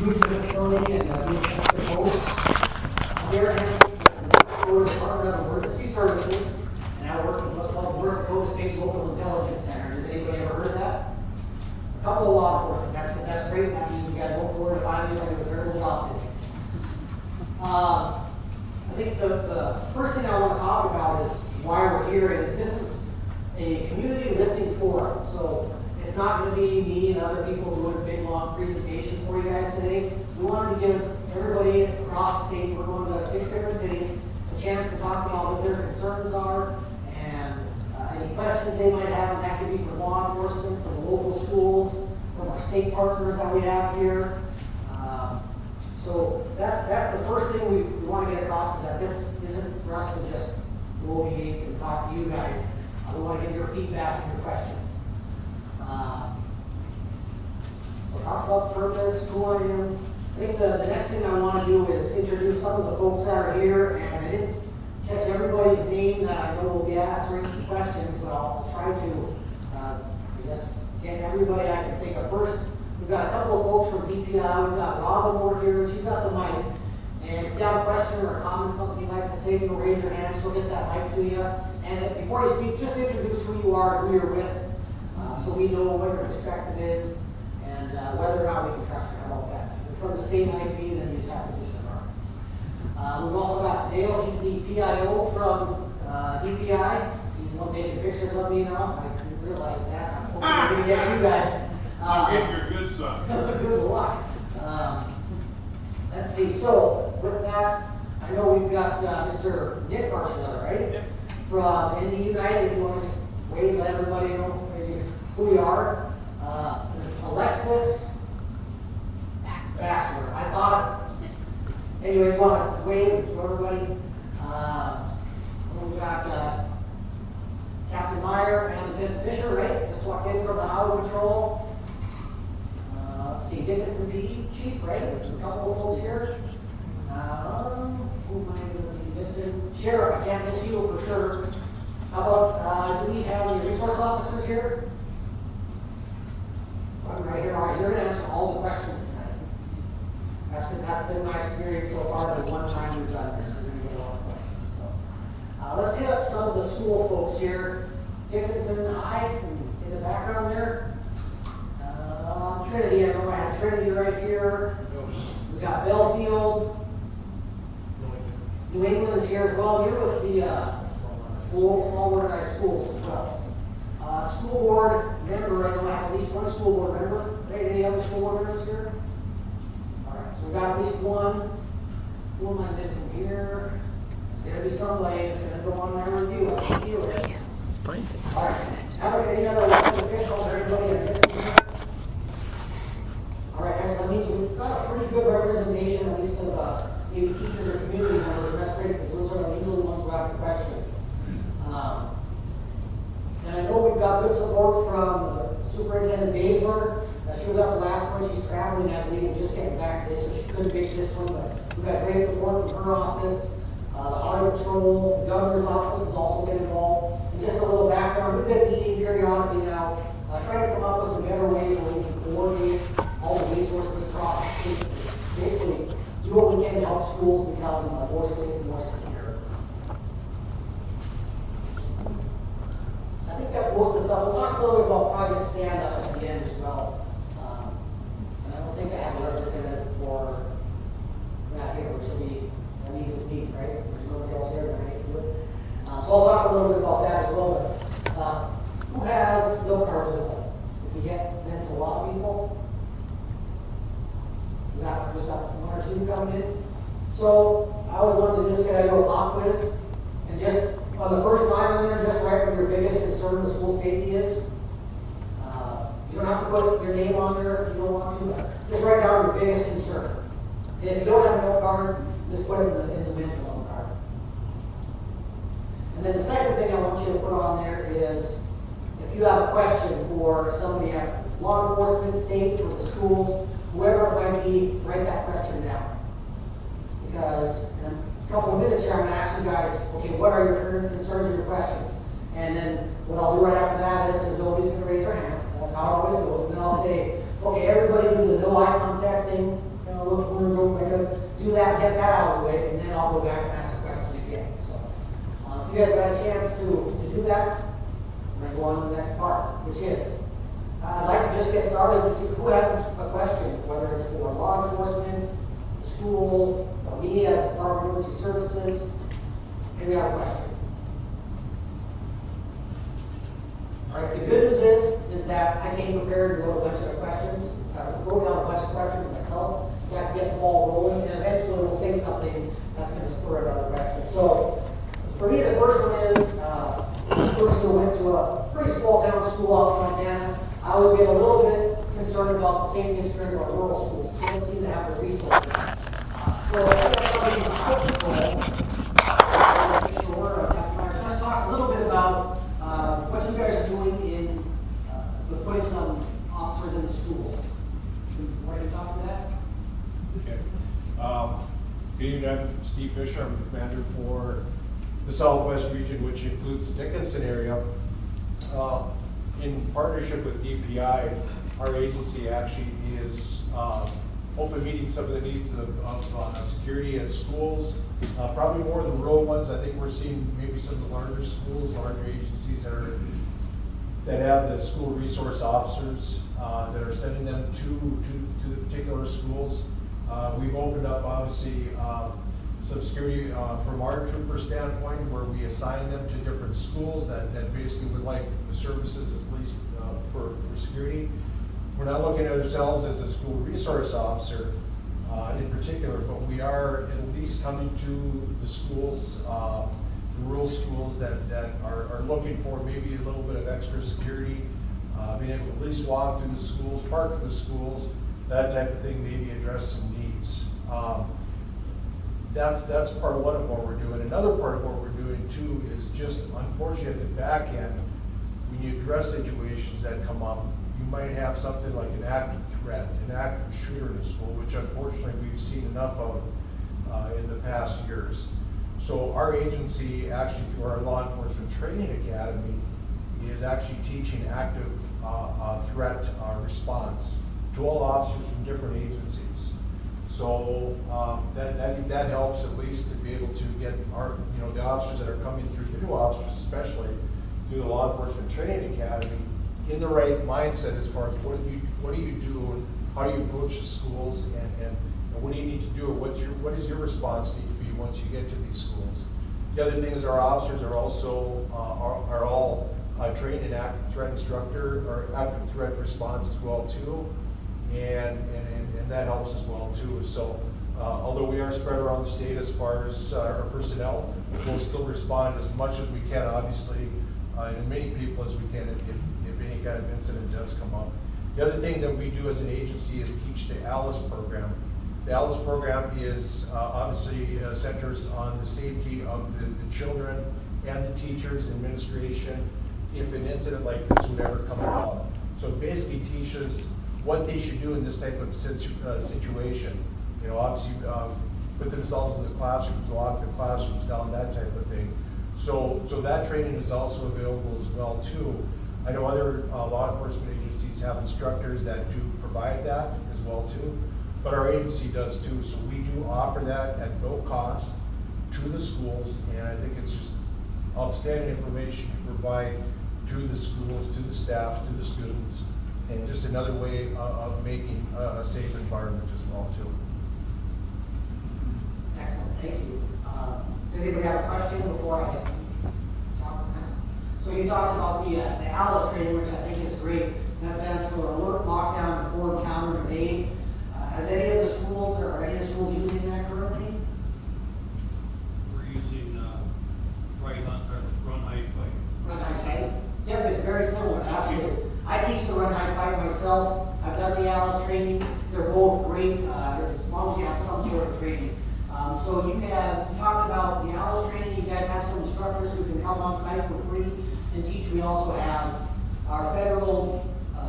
use the facility and being the host. They're handling the Department of Emergency Services, and I work in what's called the North Dakota State's Local Intelligence Center. Has anybody ever heard of that? A couple of law enforcement. That's great. That means you guys won't go to find anybody with a terrible job today. I think the first thing I want to talk about is why we're here, and this is a community listening forum. So it's not going to be me and other people doing big long presentations for you guys today. We wanted to give everybody across the state, we're going to 6 different cities, a chance to talk about what their concerns are and any questions they might have, and that could be for law enforcement, for the local schools, from our state partners that we have here. So that's the first thing we want to get across, is that this isn't for us to just bloviate and talk to you guys. We want to get your feedback and your questions. So talk about the purpose, who I am. I think the next thing I want to do is introduce some of the folks that are here, and I didn't catch everybody's name that I know will be answering some questions, but I'll try to, I guess, get everybody I can think of. First, we've got a couple of folks from DPI. We've got Robin over here. She's got the mic. And if you have a question or a comment, something you'd like to say, you raise your hand. She'll get that mic to you. And before you speak, just introduce who you are and who you're with, so we know what your perspective is and whether or not we can trust you. How about that? If from the state might be, then you just have to disregard. We've also got Dale. He's the PIO from DPI. He's the one taking pictures of me now. I didn't realize that. I'm hoping he's going to get you guys. Get your good son. Good luck. Let's see. So with that, I know we've got Mr. Nick Archuleta, right? Yep. From ND United. If you want to just wait and let everybody know maybe who you are. It's Alexis Baxter. I thought. Anyways, you want to wait to everybody. We've got Captain Meyer and Lieutenant Fisher, right? Just walked in from the Highway Patrol. Let's see, Dickinson Chief, right? There's a couple of folks here. Who am I going to be missing? Sheriff, I can't miss you for sure. How about, do we have any resource officers here? One right here. All right, you're going to answer all the questions tonight. That's been my experience so far. The one time we've done this, we're going to get a lot of questions. So, let's hit up some of the school folks here. Dickinson High in the background there. Trinity, I know I have Trinity right here. We got Belfield. New England is here as well. You're with the small organized schools as well. School board member, I know I have at least one school board member. Right? Any other school board members here? All right, so we've got at least one. Who am I missing here? It's going to be somebody. It's going to go on my review. I can feel it. All right. How about any other elected officials or anybody I'm missing here? All right, guys, that means we've got a pretty good representation, at least of maybe teachers or community members, and that's great because those are usually the ones who have the questions. And I know we've got good support from Superintendent Basler. She was up the last one. She's traveling, I believe, and just getting back today, so she couldn't make this one, but we've got great support from her office. The Highway Patrol, the Governor's office has also been involved. And just a little background, we've been meeting periodically now, trying to come up with some better ways where we can coordinate all the resources across the state. Basically, do what we can to help schools become more safe and more secure. I think that's most of the stuff. We'll talk a little bit about Project Stand Up at the end as well. And I don't think I have a representative for that here, which will be, that means it's me, right? There's nobody else here that I can do it. So I'll talk a little bit about that as well. But who has no cards with them? Did we get them to a lot of people? We got just about one or two coming in. So I always wanted to just get a little pop quiz, and just on the first line on there, just write what your biggest concern with school safety is. You don't have to put your name on there if you don't want to. Just write down your biggest concern. And if you don't have a note card, just put it in the mental note card. And then the second thing I want you to put on there is, if you have a question for somebody at law enforcement, state, or the schools, whoever it might be, write that question down. Because in a couple of minutes here, I'm going to ask you guys, okay, what are your current concerns or your questions? And then what I'll do right after that is, because nobody's going to raise their hand, that's how it always goes, and then I'll say, okay, everybody do the no eye contact thing, do that, get that out of the way, and then I'll go back and ask the question again. So, if you guys got a chance to do that, I'm going to go on to the next part, which is, I'd like to just get started and see who has a question, whether it's for law enforcement, the school, or me as a Department of Emergency Services. Maybe I have a question. All right, the good news is that I came prepared to wrote a bunch of questions, wrote down a bunch of questions myself, so I can get the ball rolling, and eventually we'll say something that's going to spur another question. So, for me, the first one is, first I went to a pretty small town school out in Montana. I always get a little bit concerned about the safety and strength of our rural schools. They don't seem to have the resources. So, I got something to make sure. Let's talk a little bit about what you guys are doing in with putting some officers in the schools. Want to talk to that? Okay. Good evening, I'm Steve Fisher. I'm the commander for the Southwest region, which includes the Dickinson area. In partnership with DPI, our agency actually is hopefully meeting some of the needs of security at schools. Probably more the rural ones. I think we're seeing maybe some of the larger schools, larger agencies that have the school resource officers that are sending them to the particular schools. We've opened up, obviously, some security from our trooper standpoint, where we assign them to different schools that basically would like the services, at least for security. We're not looking at ourselves as a school resource officer in particular, but we are at least coming to the schools, the rural schools that are looking for maybe a little bit of extra security, being able to at least walk through the schools, park at the schools, that type of thing, maybe address some needs. That's part of one of what we're doing. Another part of what we're doing too is just, unfortunately, at the back end, when you address situations that come up, you might have something like an active threat, an active shooter in the school, which unfortunately we've seen enough of in the past years. So our agency, actually through our Law Enforcement Training Academy, is actually teaching active threat response to all officers from different agencies. So that helps at least to be able to get our, the officers that are coming through, the new officers especially, through the Law Enforcement Training Academy, in the right mindset as far as what do you do, and how do you approach the schools, and what do you need to do, or what is your response need to be once you get to these schools. The other thing is our officers are also are all trained in active threat instructor or active threat response as well too, and that helps as well too. So although we are spread around the state as far as our personnel, we'll still respond as much as we can, obviously, and as many people as we can if any kind of incident does come up. The other thing that we do as an agency is teach the ALICE program. The ALICE program is obviously centers on the safety of the children and the teachers, administration, if an incident like this would ever come about. So it basically teaches what they should do in this type of situation. Obviously put themselves in the classrooms, lock the classrooms down, that type of thing. So that training is also available as well too. I know other law enforcement agencies have instructors that do provide that as well too, but our agency does too. So we do offer that at no cost to the schools, and I think it's just outstanding information to provide to the schools, to the staff, to the students, and just another way of making a safe environment as well too. Excellent, thank you. Did anybody have a question before I get talk on that? So you talked about the ALICE training, which I think is great. That stands for Alert, Lockdown, Inform, Counter, and Evade. Has any of the schools or any of the schools using that currently? We're using run, hide, fight. Run, hide, fight? Yeah, but it's very similar, absolutely. I teach the run, hide, fight myself. I've done the ALICE training. They're both great, as long as you have some sort of training. So you talked about the ALICE training. You guys have some instructors who can come on site for free and teach. We also have our federal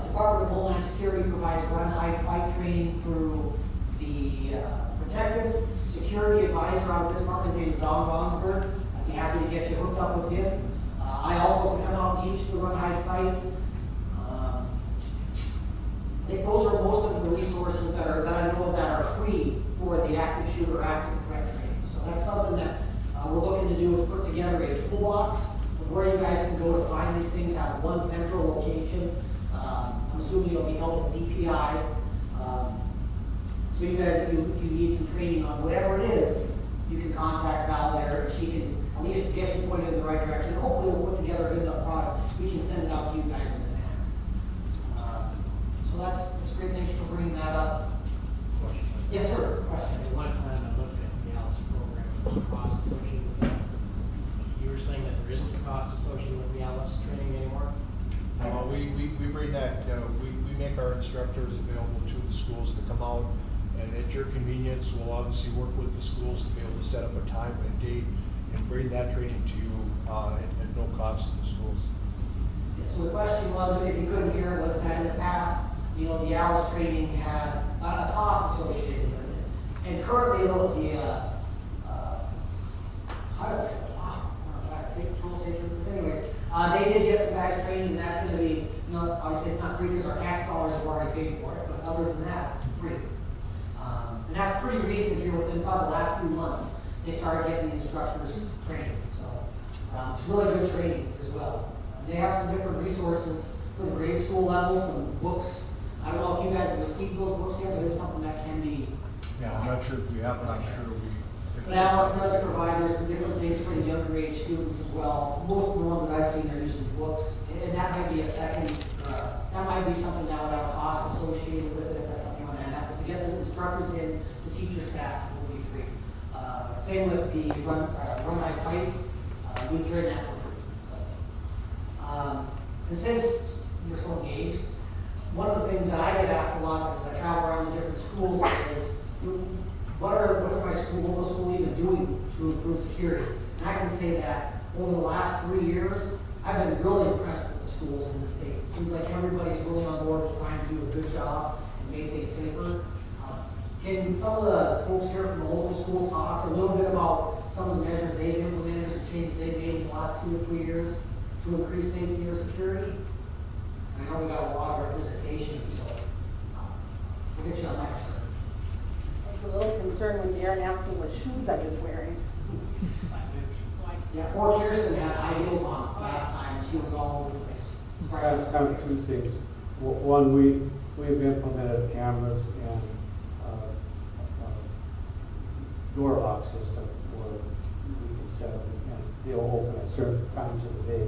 Department of Homeland Security provides run, hide, fight training through the Protective Security Advisor out of Bismarck. His name is Don Bonsberg. I'd be happy to get you hooked up with him. I also can come out and teach the run, hide, fight. I think those are most of the resources that I know of that are free for the active shooter assuming it'll be held at DPI. So you guys, if you need some training on whatever it is, you can contact Val there, and she can at least get you pointed in the right direction. Hopefully we'll put together a good enough product. We can send it out to you guys in advance. So that's great. Thank you for bringing that up. Question. Yes, sir. Question. At one time, I looked at the Alice program, there was a cost associated with that. You were saying that there isn't a cost associated with the Alice training anymore? We bring that, we make our instructors available to the schools to come out, and at your convenience, we'll obviously work with the schools to be able to set up a time and a date and bring that training to you at no cost to the schools. So the question was, if you couldn't hear, was that in the past, the Alice training had a cost associated with it. And currently, they did get some guys training, and that's going to be, obviously it's not free because our tax dollars have already paid for it, but other than that, free. And that's pretty recent here, within about the last few months, they started getting the instructors training. So it's really good training as well. They have some different resources for the grade school level, some books. I don't know if you guys have received those books yet, but it's something that can be. Yeah, I'm not sure if we have, but I'm sure we. But Alice does provide us some different things for the younger age students as well. Most of the ones that I've seen are using books, and that might be a second, that might be something that would have a cost associated with it, if that's something you want to add. But to get the instructors in, the teacher staff will be free. Same with the run I fight, we train that for free. So, and since you're so engaged, one of the things that I get asked a lot as I travel around the different schools is, what's my school even doing to improve security? And I can say that over the last 3 years, I've been really impressed with the schools in the state. It seems like everybody's really on board with trying to do a good job and make things safer. Can some of the folks here from the local schools talk a little bit about some of the measures they've implemented or changes they've made in the last 2 or 3 years to increase safety or security? I know we got a lot of representation, so we'll get you on next. I was a little concerned when Darren asked me what shoes I was wearing. Yeah, poor Kirsten had high heels on last time, and she was all over the place. That's kind of two things. One, we've implemented cameras and door lock system where we can set them and they'll open at certain times of the day.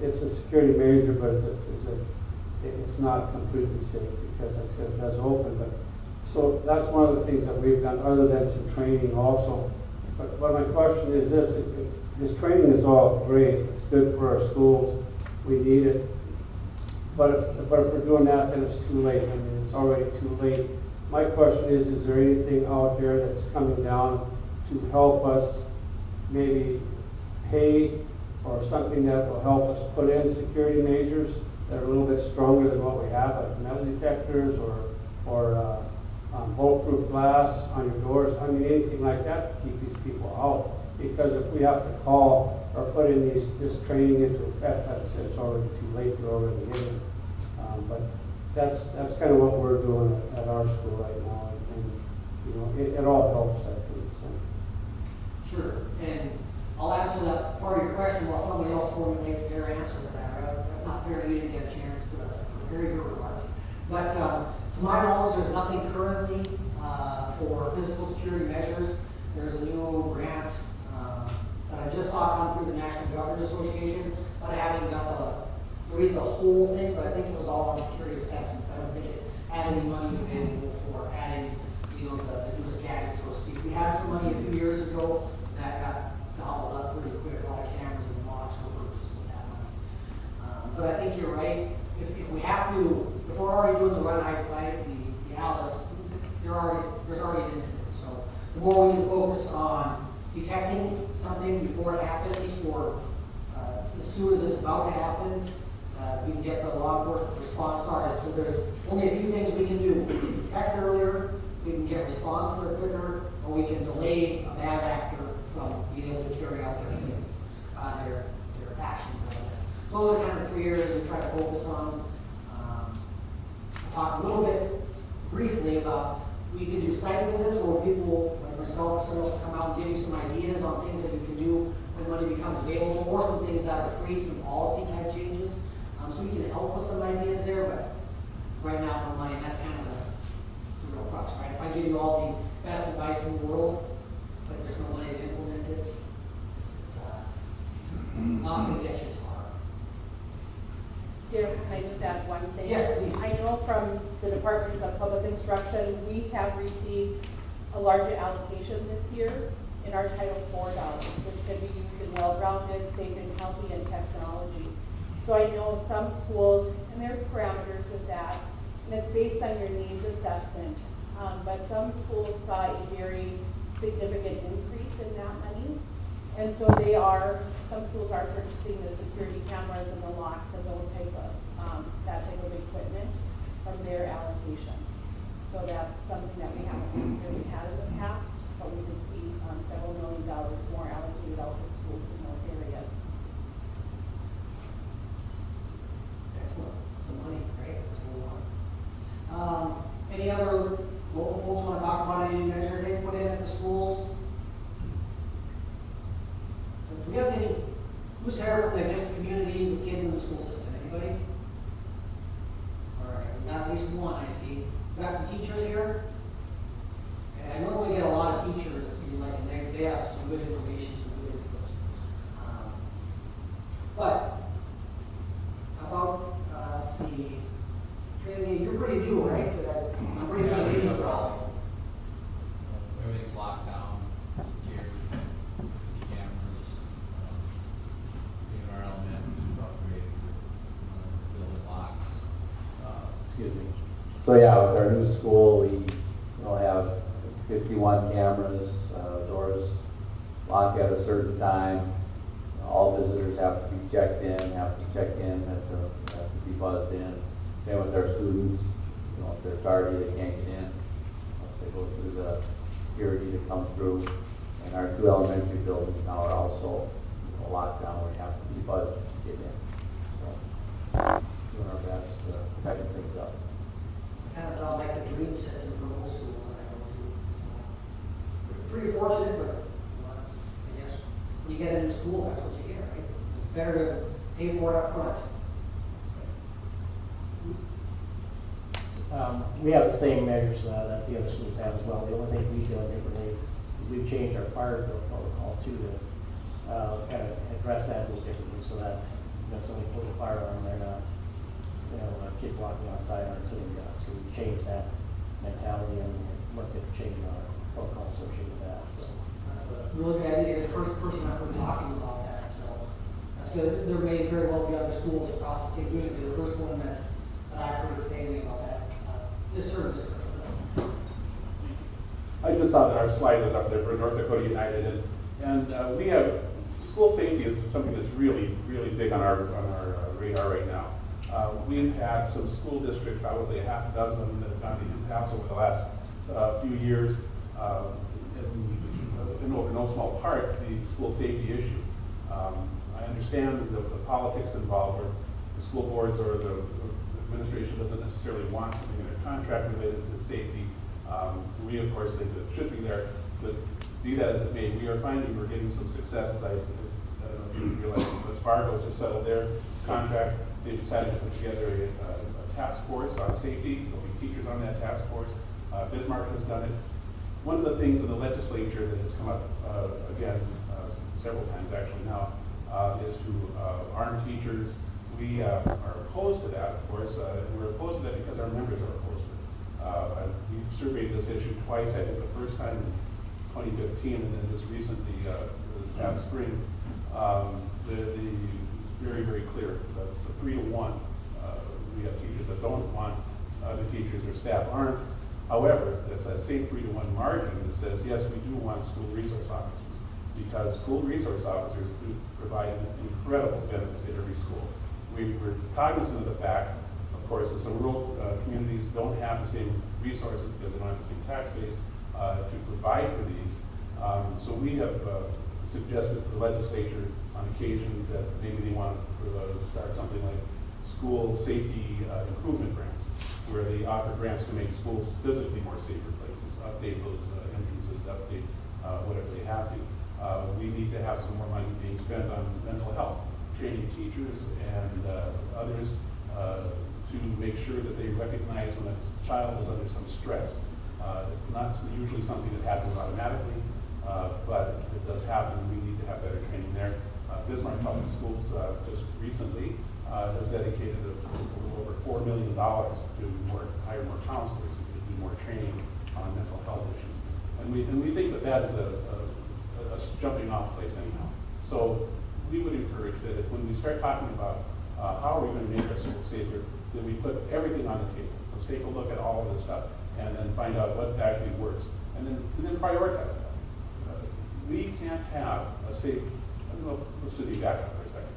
It's a security measure, but it's not completely safe because, like I said, it does open. But so that's one of the things that we've done, other than some training also. But my question is this training is all great. It's good for our schools. We need it. But if we're doing that, then it's too late. I mean, it's already too late. My question is there anything out there that's coming down to help us maybe pay or something that will help us put in security measures that are a little bit stronger than what we have, like metal detectors or bulletproof glass on your doors? I mean, anything like that to keep these people out. Because if we have to call or put in this training into effect, it's already too late. We're already in it. But that's kind of what we're doing at our school right now, and it all helps, I think. So. Sure, and I'll answer that part of your question while somebody else formulates their answer to that. Right? That's not fair. You didn't get a chance to prepare your remarks. But to my knowledge, there's nothing currently for physical security measures. There's a new grant that I just saw come through the National Government Association, but I haven't got to read the whole thing, but I think it was all on security assessments. I don't think it had any money available for adding, the newest gadget, so to speak. We had some money a few years ago that got gobbled up pretty quick. A lot of cameras and locks were purchased with that money. But I think you're right. If we have to, if we're already doing the run, hide, fight, the Alice, there's already an incident. So the more we can focus on detecting something before it happens, or as soon as it's about to happen, we can get the law enforcement response started. So there's only a few things we can do. We can detect earlier, we can get response there quicker, or we can delay a bad actor from being able to carry out their things, their actions, I guess. So those are kind of 3 areas we try to focus on. I'll talk a little bit briefly about, we can do site visits where people like myself or someone will come out and give you some ideas on things that you can do when money becomes available, or some things that are free, some policy type changes. So we can help with some ideas there, but right now, no money, and that's kind of the real crux, right? If I give you all the best advice in the world, but there's no money to implement it, it's not going to get you as far. Dear, can I just add one thing? Yes, please. I know from the Department of Public Instruction, we have received a larger allocation this year in our Title IV dollars, which can be used in well-rounded, safe and healthy, and technology. So I know some schools, and there's parameters with that, and it's based on your needs assessment. But some schools saw a very significant increase in that money. And so some schools are purchasing the security cameras and the locks and those that type of equipment from their allocation. So that's something that we haven't necessarily had in the past, but we did see several $1 million more allocated out to schools in those areas. Excellent. Some money, right? That's what we want. Any other local folks want to talk about any measures they put in at the schools? So do we have any, who's here from just the community with kids in the school system? Anybody? All right, we got at least one, I see. We got some teachers here. And I normally get a lot of teachers, it seems like, and they have some good information, some good input. But, how about, let's see, Trinity, you're pretty new, right? I'm pretty Yeah, new. Everything's locked down, secured, cameras, even our elementary is upgraded with building locks. Excuse me. So yeah, with our new school, we will have 51 cameras, doors lock at a certain time. All visitors have to be checked in, have to be buzzed in. Same with our students, if they're tardy, they can't get in. Unless they go through the security to come through. And our 2 elementary buildings now are also locked down where you have to be buzzed to get in. So, doing our best to tighten things up. Kind of sounds like the dream system for most schools that I go to. So, we're pretty fortunate, but I guess when you get into school, that's what you get, right? It's better to pay for it up front. We have the same measures that the other schools have as well. The only thing we do differently is we've changed our fire drill protocol too to kind of address that a little differently so that somebody pulls a firearm, they're not a kid walking outside aren't sitting down. So we changed that mentality and worked at changing our protocol associated with that. So That's a really good idea. You're the first person I've heard talking about that, so that's good. There may very well be other schools across the state doing it. You're the first one that I've heard say anything about that. Yes, sir, Mr. President. I just saw that our slide was up there for North Dakota United, and we have school safety is something that's really, really big on our radar right now. We've had some school districts, probably a half a dozen of them, that have gone to impasse over the last few years, in no small part the school safety issue. I understand the politics involved, where the school boards or the administration doesn't necessarily want something in their contract related to safety. We, of course, think that it should be there, but be that as it may, we are finding we're getting some success. I don't know if you realize, but Fargo just settled their contract. They've decided to put together a task force on safety. There'll be teachers on that task force. Bismarck has done it. One of the things in the legislature that has come up again several times actually now is to arm teachers. We are opposed to that, of course, and we're opposed to that because our members are opposed to it. We've surveyed this issue twice, I think the first time in 2015 and then just recently, this past spring. It's very, very clear. It's a 3-to-1. We have teachers that don't want other teachers or staff armed. However, it's that same 3-to-1 margin that says, yes, we do want school resource officers, because school resource officers do provide an incredible benefit at every school. We're cognizant of the fact, of course, that some rural communities don't have the same resources because they don't have the same tax base to provide for these. So we have suggested to the legislature on occasion that maybe they want to start something like school safety improvement grants, where they offer grants to make schools physically more safer places, update those entrances, update whatever they have to. We need to have some more money being spent on mental health. training teachers and others to make sure that they recognize when a child is under some stress. It's not usually something that happens automatically, but it does happen. We need to have better training there. Bismarck Public Schools just recently has dedicated just a little over $4 million to hire more counselors and to do more training on mental health issues. And we think that that is a jumping off place anyhow. So we would encourage that if, when we start talking about how are we going to make our school safer, that we put everything on the table. Let's take a look at all of this stuff and then find out what actually works and then prioritize that. We can't have a safe, let's do the background for a second.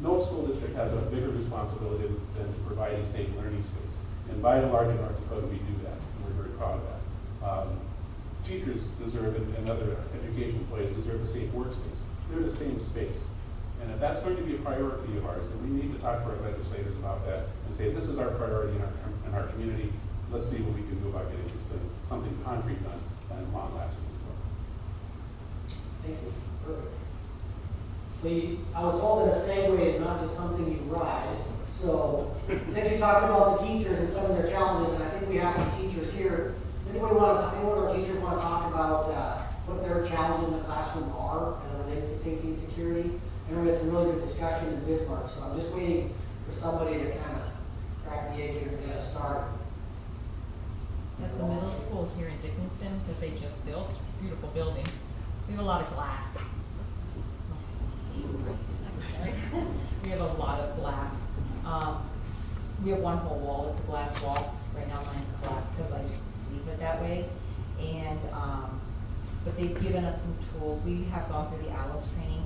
No school district has a bigger responsibility than to provide a safe learning space. And by and large in North Dakota, we do that. And we're very proud of that. Teachers deserve, and other education employees deserve a safe workspace. They're the same space. And if that's going to be a priority of ours, then we need to talk to our legislators about that and say, this is our priority in our community. Let's see what we can do about getting this thing, something concrete done and long lasting as well. Thank you. Perfect. I was told that a Segway is not just something you ride. So since you talked about the teachers and some of their challenges, and I think we have some teachers here, does anyone of our teachers want to talk about what their challenges in the classroom are as it relates to safety and security? I know we had some really good discussion in Bismarck, so I'm just waiting for somebody to kind of crack the egg here and get us started. At the middle school here in Dickinson that they just built, beautiful building, we have a lot of glass. We have a lot of glass. We have one whole wall, it's a glass wall. Right now mine's glass because I leave it that way. And, but they've given us some tools. We have gone through the ALICE training.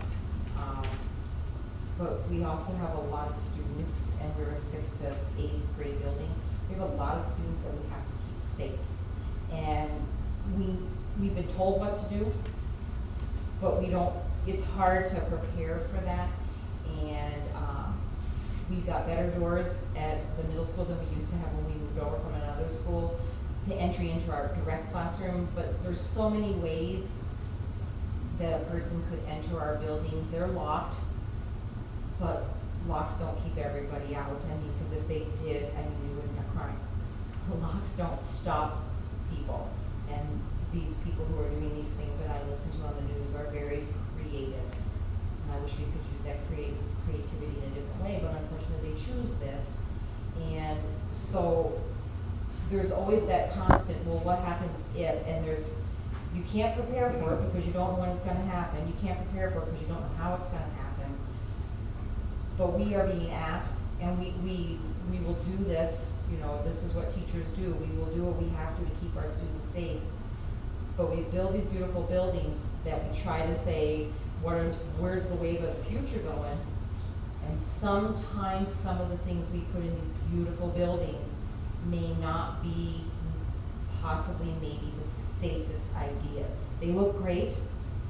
But we also have a lot of students, and we're a 6th to 8th grade building. We have a lot of students that we have to keep safe. And we've been told what to do, but we don't, it's hard to prepare for that. And we've got better doors at the middle school than we used to have when we moved over from another school to entry into our direct classroom. But there's so many ways that a person could enter our building. They're locked, but locks don't keep everybody out. I mean, because if they did, I mean, we wouldn't have crime. The locks don't stop people. And these people who are doing these things that I listen to on the news are very creative. And I wish we could use that creativity in a different way, but unfortunately they choose this. And so there's always that constant, well, what happens if, and you can't prepare for it because you don't know when it's gonna happen. You can't prepare for it because you don't know how it's gonna happen. But we are being asked, and we will do this, you know, this is what teachers do. We will do what we have to keep our students safe. But we build these beautiful buildings that we try to say, where's the wave of the future going? And sometimes some of the things we put in these beautiful buildings may not be possibly maybe the safest ideas. They look great,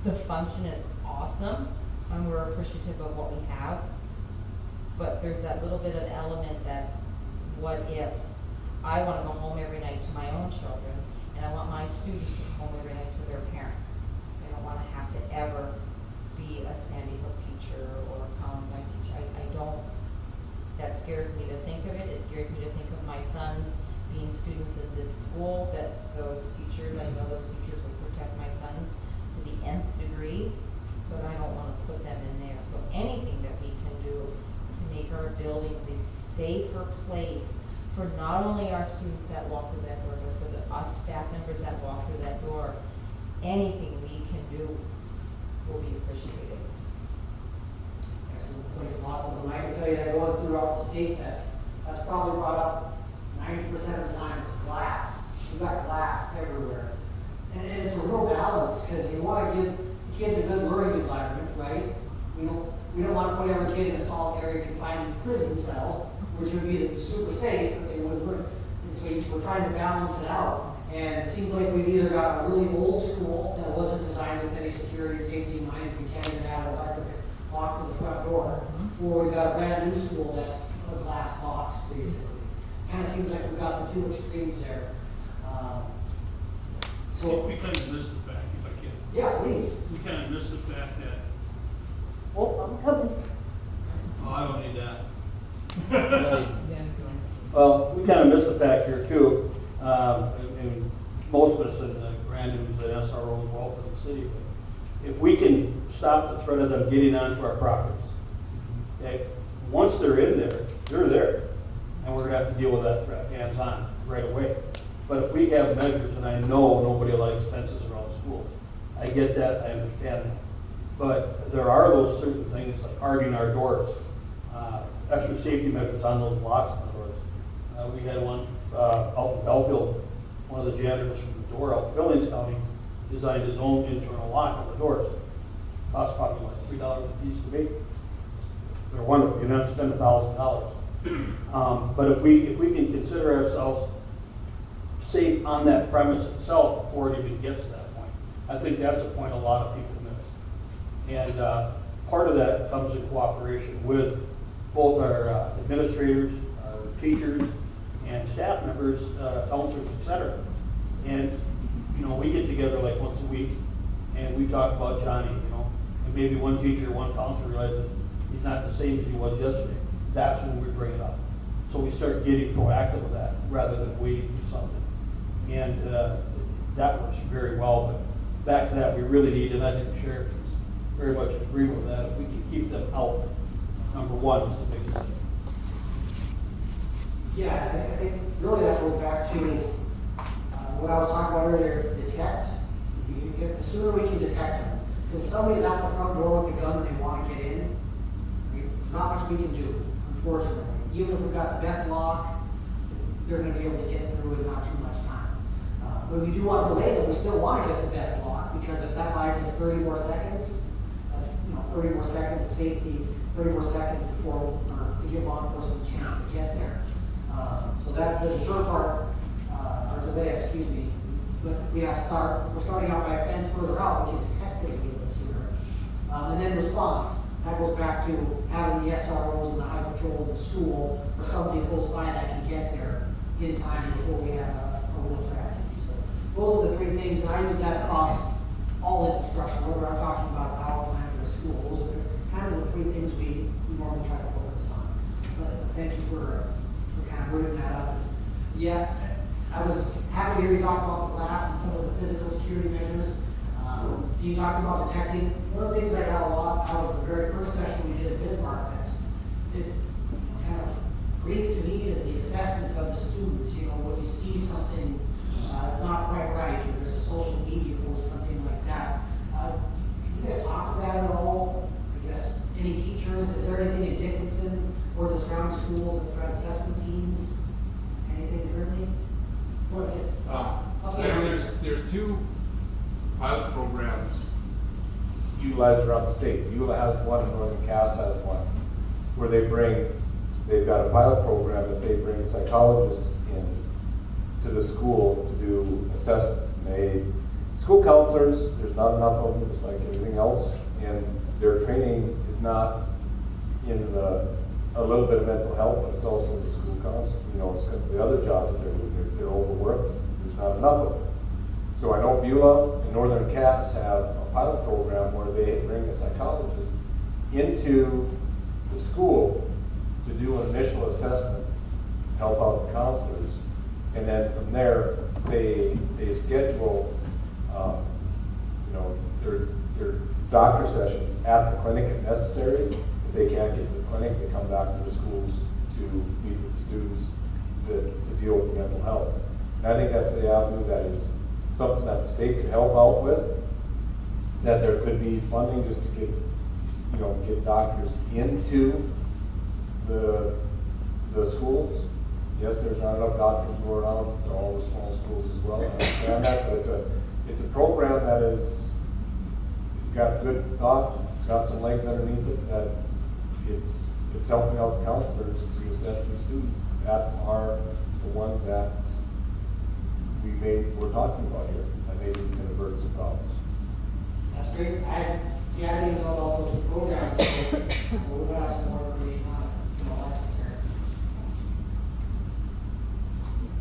the function is awesome, and we're appreciative of what we have. But there's that little bit of element that, what if I want to go home every night to my own children, and I want my students to go home every night to their parents. I don't want to have to ever be a Sandy Hook teacher or a Colin White teacher. I don't, that scares me to think of it. It scares me to think of my sons being students in this school, that those teachers, I know those teachers will protect my sons to the nth degree, but I don't want to put them in there. So anything that we can do to make our buildings a safer place for not only our students that walk through that door, but for us staff members that walk through that door, anything we can do will be appreciated. Excellent points, lots of them. I can tell you that going throughout the state, that's probably brought up 90% of the time is glass. We've got glass everywhere. And it's a real balance, because you want to give kids a good learning environment, right? We don't want to put every kid in a solitary confined prison cell, which would be super safe, but they wouldn't learn. And so we're trying to balance it out. And it seems like we've either got a really old school that wasn't designed with any security and safety in mind, we can't even have an electric lock to the front door, or we've got a brand new school that's a glass box, basically. Kind of seems like we've got the two extremes there. We kind of miss the fact, if I can. Yeah, please. We kind of miss the fact that Oh, I'm coming. Oh, I don't need that. Well, we kind of miss the fact here too, and most of us in the Grand News and SRO as well for the city, but if we can stop the threat of them getting onto our properties, okay, once they're in there, they're there, and we're gonna have to deal with that threat hands-on right away. But if we have measures, and I know nobody likes fences around schools, I get that, I understand that. But there are those certain things like guarding our doors, extra safety measures on those locks on the doors. We had one out in Belleville, one of the janitors from the door out in Billings County designed his own internal lock on the doors. Cost probably like $3 a piece to make. They're wonderful, you don't have to spend $1,000. But if we can consider ourselves safe on that premise itself before it even gets to that point, I think that's a point a lot of people miss. And part of that comes in cooperation with both our administrators, our teachers, and staff members, counselors, et cetera. And, you know, we get together like once a week and we talk about Johnny, you know, and maybe one teacher, one counselor realizes he's not the same as he was yesterday. That's when we bring it up. So we start getting proactive with that rather than waiting for something. And that works very well. But back to that, we really need, and I think the sheriff is very much in agreement with that. If we can keep them out, number one is the biggest thing. Yeah, I think really that goes back to what I was talking about earlier, is detect. The sooner we can detect them, because if somebody's out the front door with a gun and they want to get in, there's not much we can do, unfortunately. Even if we've got the best lock, they're going to be able to get through in not too much time. But we do want to delay them. We still want to get the best lock, because if that buys us 30 more seconds, that's 30 more seconds of safety, 30 more seconds before to give law enforcement a chance to get there. So that's the deter part, or delay, excuse me. But if we're starting out by a fence further out, we can detect it a little bit sooner. And then response, that goes back to having the SROs and the high patrol in the school, or somebody close by that can get there in time before we have a real tragedy. So those are the three things, and I use that across all infrastructure, whether I'm talking about a power plant or a school. Those are kind of the three things we normally try to focus on. But thank you for kind of bringing that up. Yeah, I was happy to hear you talk about the glass and some of the physical security measures. You talked about detecting. One of the things I got a lot out of the very first session we did at Bismarck that's kind of great to me is the assessment of the students. You know, when you see something it's not quite right, or there's a social media post, something like that. Can you guys talk to that at all? I guess any teachers, is there anything in Dickinson or the surrounding schools that have assessment teams? Anything currently? Go ahead. There's two pilot programs Utilized around the state. Eula has one, Northern Cass has one, where they've got a pilot program that they bring psychologists in to the school to do assessment. School counselors, there's not enough of them, just like everything else, and their training is not in a little bit of mental health, but it's also the school counselor. You know, it's the other jobs that they're doing. They're overworked. There's not enough of them. So I know Beulah and Northern Cass have a pilot program where they bring a psychologist into the school to do an initial assessment, help out the counselors, and then from there they schedule their doctor sessions at the clinic if necessary. If they can't get to the clinic, they come back to the schools to meet with the students to deal with mental health. And I think that's the avenue that is something that the state could help out with, that there could be funding just to get doctors into the schools. Yes, there's not enough doctors who are around to all the small schools as well. I understand that, but it's a program that is got good thought. It's got some legs underneath it. That it's helping out the counselors to assess these students that are the ones that we're talking about here, that maybe can avert some problems. That's great. I didn't know about those programs, so we're going to have some more information on it, if necessary.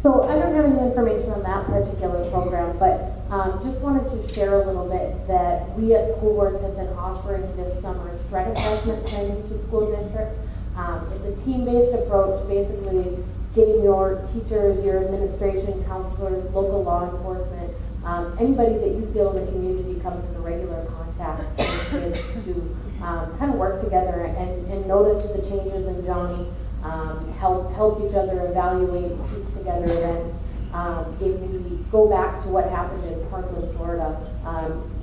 So I don't have any information on that particular program, but just wanted to share a little bit that we at School Boards have been offering this summer threat assessment training to school districts. It's a team-based approach, basically getting your teachers, your administration, counselors, local law enforcement, anybody that you feel in the community comes into regular contact with kids to kind of work together and notice the changes in Johnny, help each other evaluate, piece together events. If we go back to what happened in Parkland, Florida,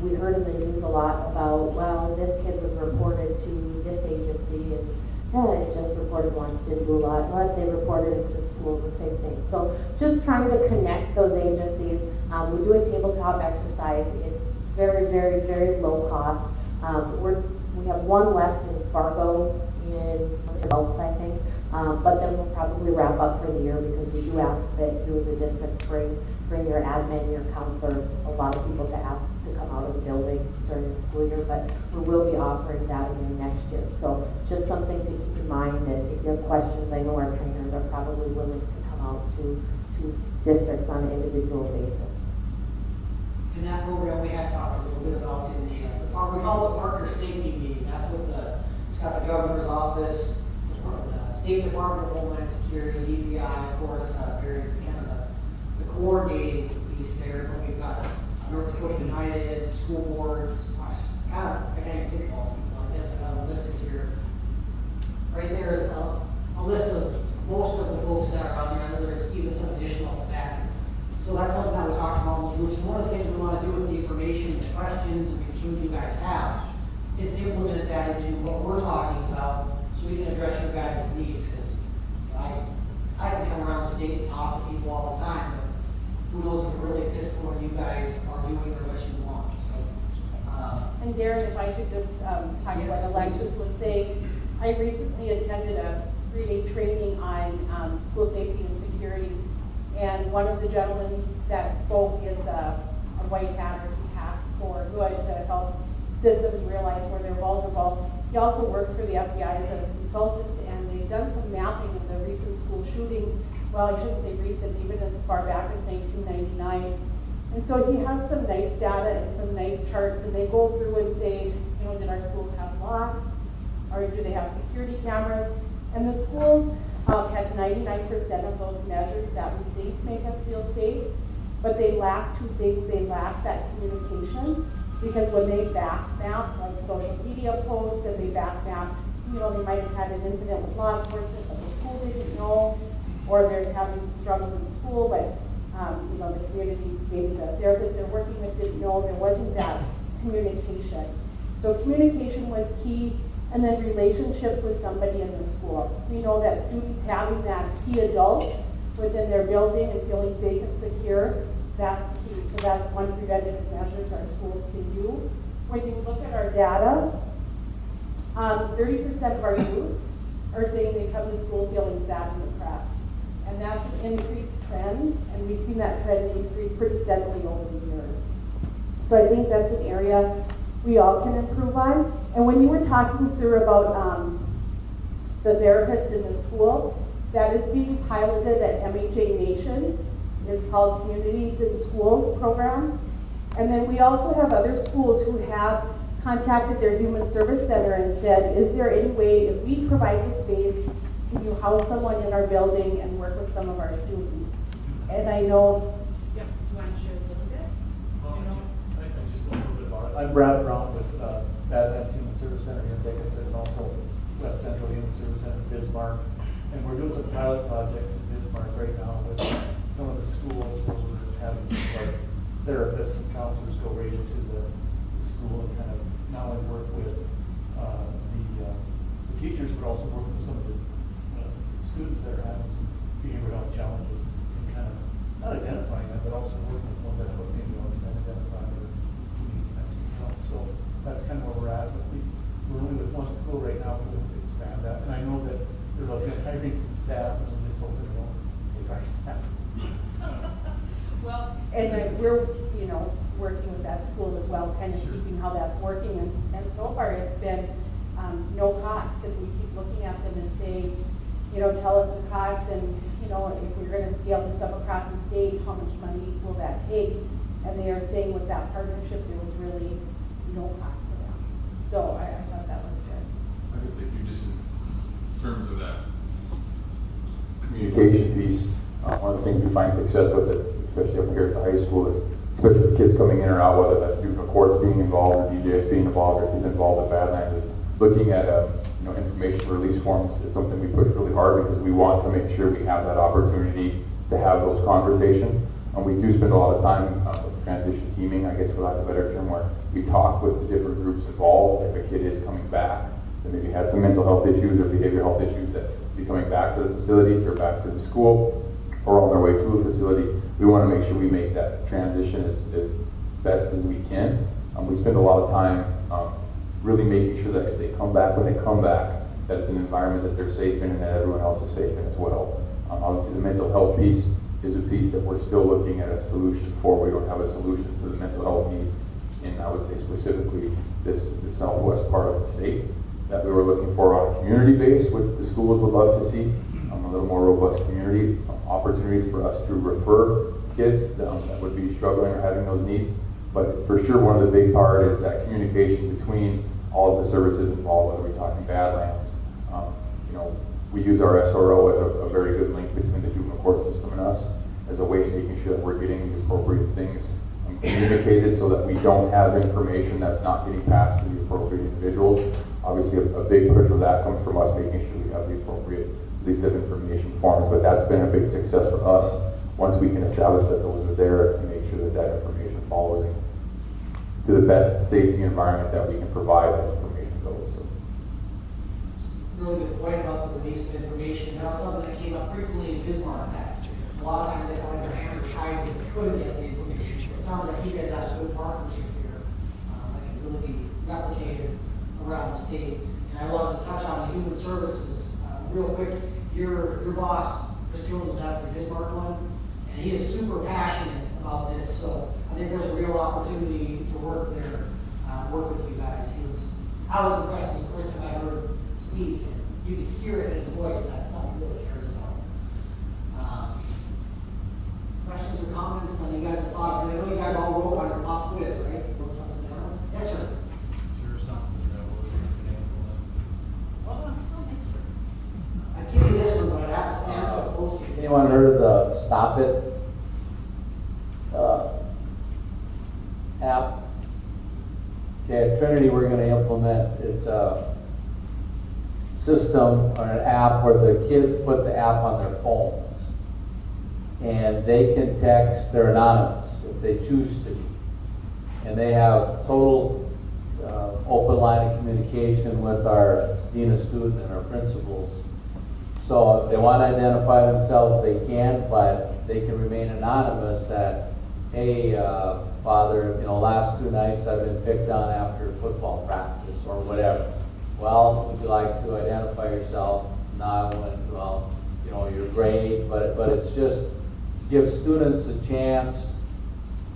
we heard in the news a lot about, well, this kid was reported to this agency and it just reported once, didn't do a lot. Well, if they reported it to school, the same thing. So just trying to connect those agencies. We do a tabletop exercise. It's very, very, very low cost. We have one left in Fargo in adults, I think. But then we'll probably wrap up for the year because we do ask that you as a district bring your admin, your counselors, a lot of people to ask to come out of the building during the school year, but we will be offering that again next year. So just something to keep in mind that if you have questions, I know our trainers are probably willing to come out to districts on an individual basis. In that program, we had talked a little bit about in the park, we call it partner safety meeting. That's what it's got the governor's office, the State Department of Homeland Security, DPI, of course, very kind of the coordinating piece there. But we've got North Dakota United, school boards, I can't even think of all of them. I guess I got a listed here. Right there is a list of most of the folks that are on there. I know there's even some additional staff. So that's something that we talked about in those groups. One of the things we want to do with the information, the questions, and the things you guys have, is implement that into what we're talking about so we can address your guys' needs. Because I can come around the state and talk to people all the time, but who knows if it really fits for what you guys are doing or what you want. So, And Darren, if I could just talk Yes, about Alexis please. would say, I recently attended a 3-day training on school safety and security. And one of the gentlemen that spoke is a white hat or task force good to help systems realize where they're vulnerable. He also works for the FBI as a consultant, and they've done some mapping of the recent school shootings. Well, I shouldn't say recent, even as far back as 1999. And so he has some nice data and some nice charts, and they go through and say, did our schools have locks, or do they have security cameras? And the schools had 99% of those measures that we think make us feel safe, but they lack two things. They lack that communication, because when they back map, like social media posts, and they back map, they might have had an incident with law enforcement, but the school didn't know, or they're having struggles in school, but the community, maybe the therapists they're working with didn't know. There wasn't that communication. So communication was key. And then relationships with somebody in the school. We know that students having that key adult within their building and feeling safe and secure, that's key. So that's one preventative measures our schools can do. When you look at our data, 30% of our youth are saying they come to school feeling sad and depressed. And that's an increased trend, and we've seen that trend increase pretty steadily over the years. So I think that's an area we all can improve on. And when you were talking, sir, about the therapist in the school, that is being piloted at MHA Nation. It's called Communities in Schools program. And then we also have other schools who have contacted their human service center and said, is there any way, if we provide the space, can you house someone in our building and work with some of our students? And I know, Yeah, do you want to share a little bit? I can just a little bit about it. I'm Brad Brown with Badlands Human Service Center here in Dickinson, and also West Central Human Service Center in Bismarck. And we're doing some pilot projects in Bismarck right now with some of the schools where we're having some like therapists and counselors go right into the school and kind of not only work with the teachers, but also work with some of the students that are having some behavioral health challenges and kind of not identifying them, but also working with ones that have maybe already been identified or who needs mental health. So that's kind of where we're at. But we're only with one school right now, but we'll expand that. And I know that they're looking at hiring some staff, and we're just hoping they won't take our staff. well, and we're, working with that school as well, kind of keeping how that's working. And so far it's been no cost, because we keep looking at them and saying, tell us the cost, and, if we're going to scale this up across the state, how much money will that take? And they are saying with that partnership, there was really no cost to them. So I thought that was good. I think it's like you just in terms of that? Communication piece. One of the things we find success with it, especially up here at the high school, is especially with kids coming in or out, whether that's juvenile courts being involved or DJs being involved or if he's involved with Badlands, is looking at information release forms is something we push really hard because we want to make sure we have that opportunity to have those conversations. And we do spend a lot of time with transition teaming, I guess for lack of a better term, where we talk with the different groups involved. If a kid is coming back, that maybe had some mental health issues or behavioral health issues that be coming back to the facility or back to the school or on their way to a facility, we want to make sure we make that transition as best as we can. We spend a lot of time really making sure that if they come back, when they come back, that it's an environment that they're safe in and that everyone else is safe in as well. Obviously, the mental health piece is a piece that we're still looking at a solution for. We don't have a solution to the mental health need in, I would say specifically, the southwest part of the state that we were looking for on a community base, which the schools would love to see, a little more robust community opportunities for us to refer kids that would be struggling or having those needs. But for sure, one of the big part is that communication between all of the services involved, whether we're talking Badlands. We use our SRO as a very good link between the juvenile court system and us as a way of making sure that we're getting the appropriate things communicated so that we don't have information that's not getting passed to the appropriate individuals. Obviously, a big push of that comes from us making sure we have the appropriate list of information forms, but that's been a big success for us once we can establish that those are there to make sure that that information follows to the best safety environment that we can provide that information goes. So. Really good point about the release of information. That was something that came up frequently in Bismarck. That a lot of times they felt like their hands were tied because they couldn't get the information. So it sounds like you guys have a good partnership here that can really be replicated around the state. And I wanted to touch on the human services real quick. Your boss, Chris Jones, is at the Bismarck one, and he is super passionate about this. So I think there's a real opportunity to work there, work with you guys. I was impressed. It was the first time I heard him speak, and you could hear it in his voice that something he really cares about. Questions or comments on you guys have thought of? I know you guys all wrote on your pop quiz, right? Wrote something down. Yes, sir. Sure, something that was I'd give you this one, but I'd have to stand so close to you. Anyone heard of the Stop It app? Okay, at Trinity we're going to implement, it's a system or an app where the kids put the app on their phones and they can text, they're anonymous if they choose to be. And they have total open line of communication with our dean of student and our principals. So if they want to identify themselves, they can, but they can remain anonymous that, hey, Father, last 2 nights I've been picked on after football practice or whatever. Well, would you like to identify yourself? No, your grade, but it's just give students a chance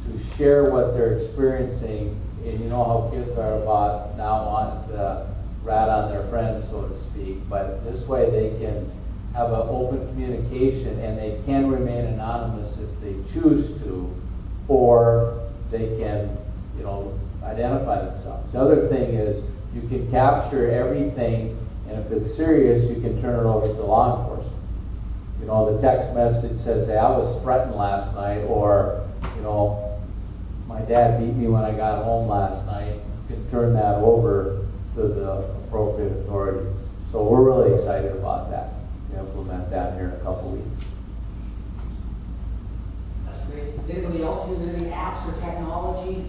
to share what they're experiencing. And you know how kids are about now wanting to rat on their friends, so to speak. But this way they can have an open communication and they can remain anonymous if they choose to, or they can, identify themselves. The other thing is you can capture everything, and if it's serious, you can turn it over to law enforcement. The text message says, hey, I was fretting last night, or, my dad beat me when I got home last night. You can turn that over to the appropriate authorities. So we're really excited about that, to implement that here in a couple weeks. That's great. Is anybody else using any apps or technology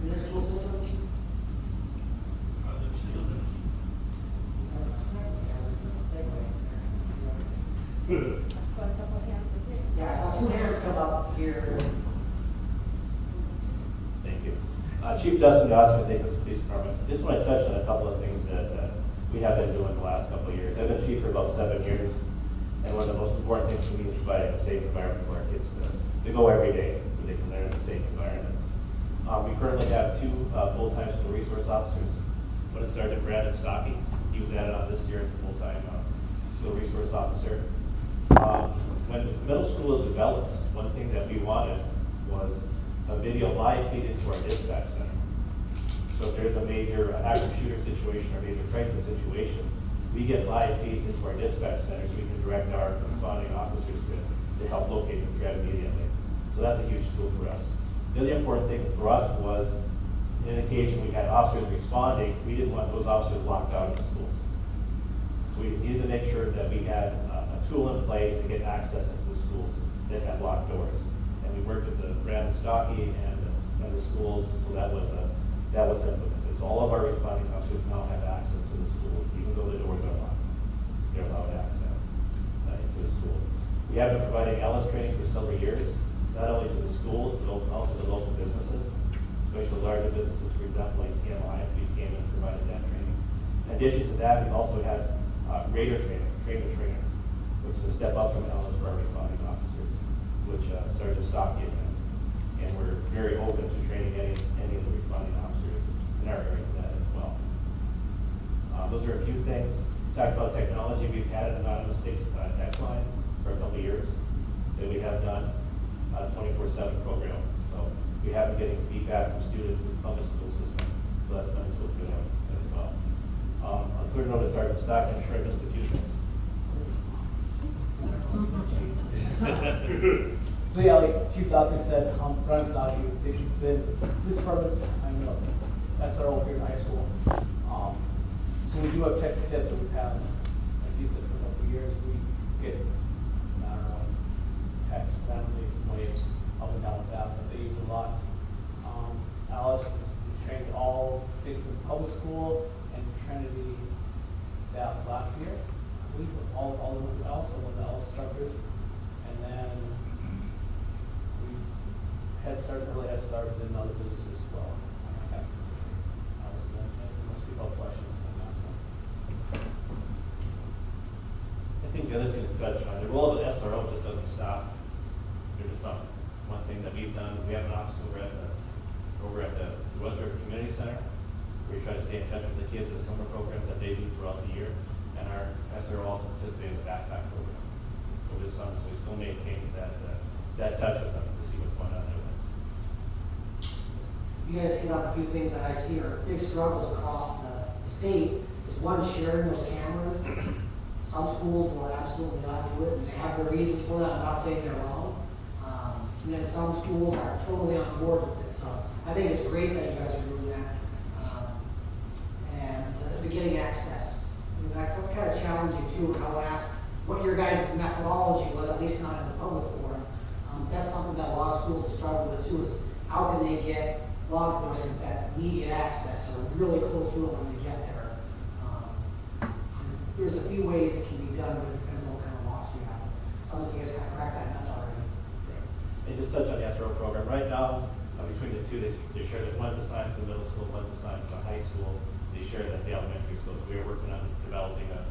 in their school systems? Yeah, I saw 2 hands come up here. Thank you. Chief Dustin Goss with Dickinson Police Department. Just want to touch on a couple of things that we have been doing the last couple of years. I've been chief for about 7 years, and one of the most important things for me is providing a safe environment for our kids to go every day where they can learn in a safe environment. We currently have 2 full-time school resource officers. One is Sergeant Brandon Stocky. He was added on this year as a full-time school resource officer. When middle school was developed, one thing that we wanted was a video live feed into our dispatch center. So if there's a major active shooter situation or major crisis situation, we get live feeds into our dispatch centers, we can direct our responding officers to help locate the threat immediately. So that's a huge tool for us. The other important thing for us was, in an occasion we had officers responding, we didn't want those officers locked out of the schools. So we needed to make sure that we had a tool in place to get access into the schools that had locked doors. And we worked with the Brandon Stockey and the schools, so that was implemented. So all of our responding officers now have access to the schools, even though the doors are locked. They're allowed access into the schools. We have been providing Ellis training for several years, not only to the schools, but also the local businesses, especially larger businesses, for example, like TMI, we came and provided that training. In addition to that, we've also had radar training, trainer, which is a step up from Ellis for our responding officers, which Sergeant Stockey attended. And we're very open to training any of the responding officers in our area to that as well. Those are a few things. Talk about technology. We've had an anonymous text line for a couple of years that we have done a 24/7 program. So we have been getting feedback from students in the public school system. So that's been a tool for them as well. On third note is Sergeant Stockey. I'm sure I missed a few things. So yeah, like Chief Dawson said, Brian Stockey with Dickinson. This department, I'm SRO here in high school. So we do have text tips that we've had, like you said, for a couple of years. We get, I don't know, text families, waves, up and down with that, but they use a lot. Alice is trained all Dickinson Public School and Trinity staff last year. I believe all of them with Alice, all of the Alice instructors. And then early head start in other businesses as well. Most people have questions on that. I think the other thing to touch on, the role of the SRO just doesn't stop due to some. One thing that we've done, we have an office over at the West River Community Center, where we try to stay in touch with the kids in the summer programs that they do throughout the year. And our SRO also participates in the backpack program over the summer, so we still maintain that touch with them to see what's going on there. You guys hit on a few things that I see are big struggles across the state. Is one, sharing those cameras. Some schools will absolutely not do it, and they have their reasons for that. I'm not saying they're wrong. And then some schools are totally on board with it. So I think it's great that you guys are doing that. And the getting access. And that's kind of challenging too. And I would ask what your guys' methodology was, at least not in the public forum. That's something that a lot of schools have struggled with too, is how can they get law enforcement that immediate access or really close to it when they get there. There's a few ways it can be done, but it depends on what kind of laws you have. Sounds like you guys kind of cracked that nut already. Right. And just touch on the SRO program. Right now, between the two, they share that one's assigned to the middle school, one's assigned to the high school. They share that the elementary schools. We are working on developing a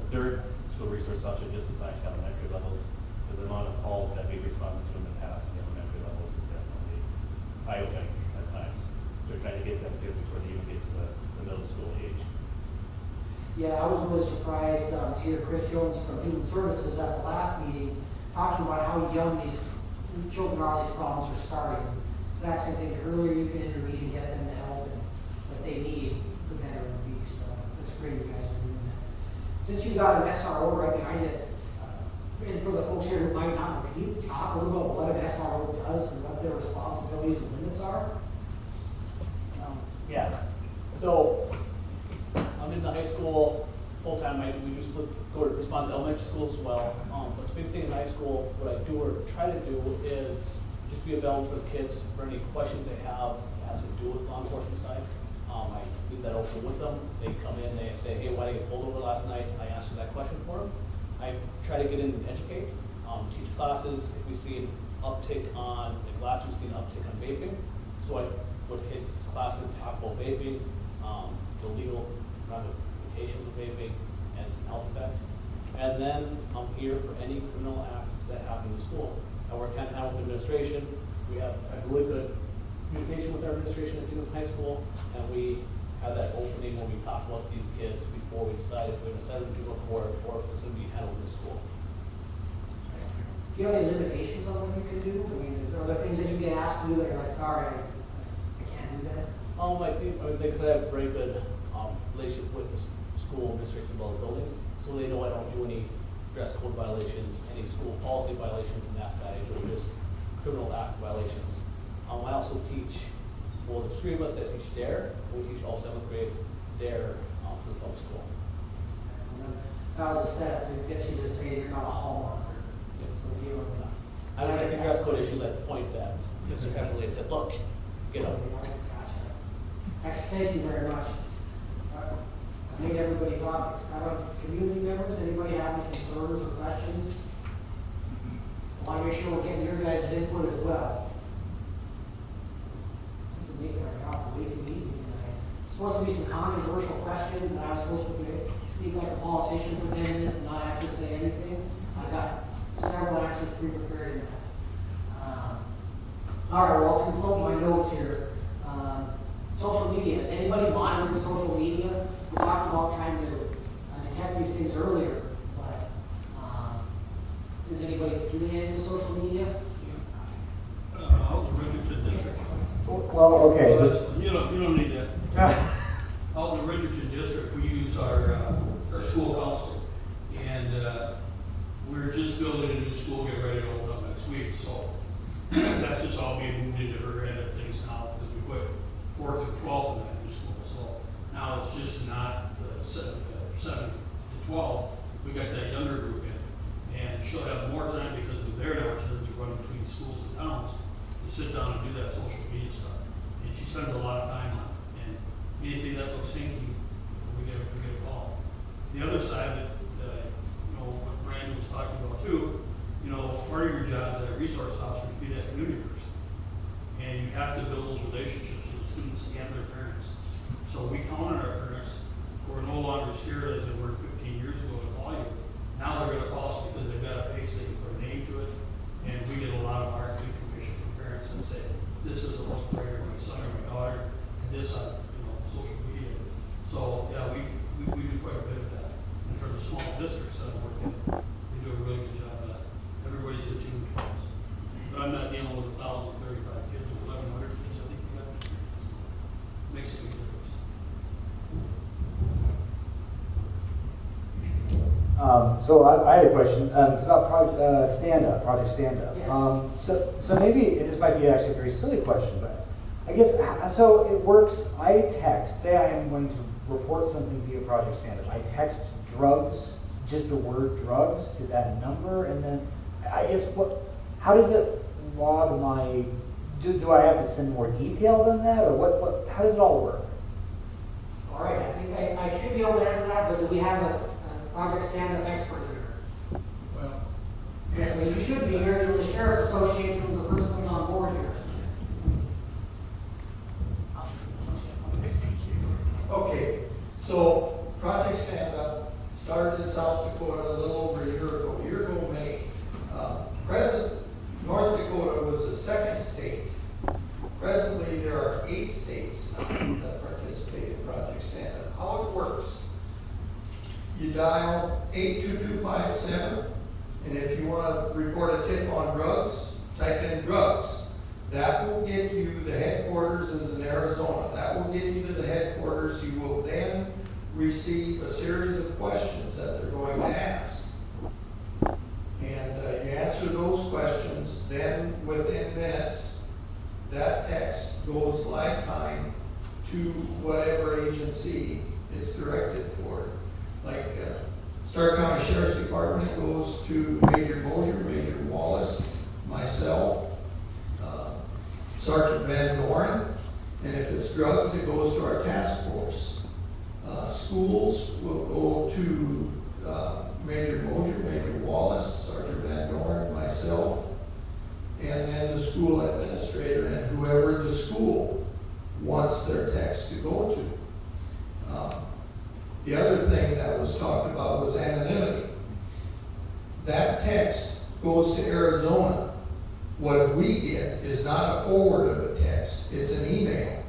third school resource officer just assigned to elementary levels. Because the amount of calls that we've responded to in the past, the elementary levels is definitely eye-opening. So we're trying to get them kids before they even get to the middle school age. Yeah, I was really surprised to hear Chris Jones from Human Services at the last meeting talking about how young these children are, these problems are starting. Exact same thing. The earlier you can intervene and get them the help that they need, the better it will be. So that's great you guys are doing that. Since you got an SRO right behind it, and for the folks here who might not know, can you talk a little about what an SRO does and what their responsibilities and limits are? Yeah, so I'm in the high school full-time. We do respond to elementary schools as well. But the big thing in high school, what I do or try to do is just be available for the kids for any questions they have that has to do with law enforcement side. I leave that open with them. They come in, they say, hey, why did I get pulled over last night? I answer that question for them. I try to get in and educate, teach classes. If we see an uptick on, like last week we seen an uptick on vaping, so I would hit classes and talk about vaping, the legal ramifications of vaping, and some health effects. And then I'm here for any criminal acts that happen in the school. I work hand in hand with administration. We have a really good communication with our administration at Dickinson High School, and we have that opening when we talk about these kids before we decide if we're going to send them to a court or if it's going to be handled in the school. Do you have any limitations on what you can do? I mean, are there things that you get asked to do that you're like, sorry, I can't do that? I think I have a very good relationship with the school districts and all the buildings, so they know I don't do any dress code violations, any school policy violations on that side, I do just criminal act violations. I also teach, well, the three of us that teach there, we teach all seventh grade there for the public school. And then that was a setup to get you to say you're not a hallmarker. Yes. So if you I don't think dress code issue at the point that Mr. Heffley said, look, get up. Gotcha. Actually, thank you very much. I made everybody talk. Kind of community members, anybody have any concerns or questions? I want to make sure we're getting your guys' input as well. This is making our job way too easy tonight. It's supposed to be some controversial questions, and I was supposed to speak like a politician for 10 minutes and not actually say anything. I got several answers pre-prepared in that. All right, well, I'll consult my notes here. Social media, is anybody monitoring social media? We talked about trying to detect these things earlier, but is anybody doing anything with social media? Out in the Richardson district. Well, okay, You don't need that. Out in the Richardson district, we use our school council, and we're just building a new school, getting ready to open up next week, so that's just all being moved into her end of things now, because we put 4th and 12th in that new school, so now it's just not 7 to 12, we got that younger group in, and she'll have more time because of their children to run between schools and towns, to sit down and do that social media stuff, and she spends a lot of time on it, and anything that looks hinky, we get a call. The other side of it, what Brandon was talking about too, part of your job as a resource officer is to be that community person. And you have to build those relationships with the students and their parents. So we count on our parents, who are no longer scared as they were 15 years ago to call you. Now they're going to call us because they've got a face, they can put a name to it. And we get a lot of hard information from parents and say, this is a local prayer, my son or my daughter, and this on social media. So yeah, we do quite a bit of that. And for the small districts that I work in, they do a really good job of that. Everybody's at June 12th. But I'm not dealing with 1,035 kids or 1,100 kids. I think you got makes a big difference. So I had a question. It's about Project Stand Up. Yes. So maybe this might be actually a very silly question, but I guess so it works. I text. Say I am going to report something via Project Stand Up. I text drugs, just the word drugs, to that number, and then I guess how does it log my? Do I have to send more detail than that, or what? How does it all work? All right, I think I should be able to answer that, but do we have a Project Stand Up expert here? Well, Yes, well, you should be here. The Sheriff's Association was the first ones on board here. Okay, so Project Stand Up started in South Dakota a little over a year ago, May. Present, North Dakota was the second state. Presently, there are 8 states that participate in Project Stand Up. How it works, you dial 82257, and if you want to report a tip on drugs, type in drugs. That will get you, the headquarters is in Arizona. That will get you to the headquarters. You will then receive a series of questions that they're going to ask. And you answer those questions, then within minutes, that text goes lifetime to whatever agency it's directed for. Like Stark County Sheriff's Department, it goes to Major Mosier, Major Wallace, myself, Sergeant Van Doren, and if it's drugs, it goes to our task force. Schools will go to Major Mosier, Major Wallace, Sergeant Van Doren, myself, and then the school administrator and whoever the school wants their text to go to. The other thing that was talked about was anonymity. That text goes to Arizona. What we get is not a forward of a text, it's an email.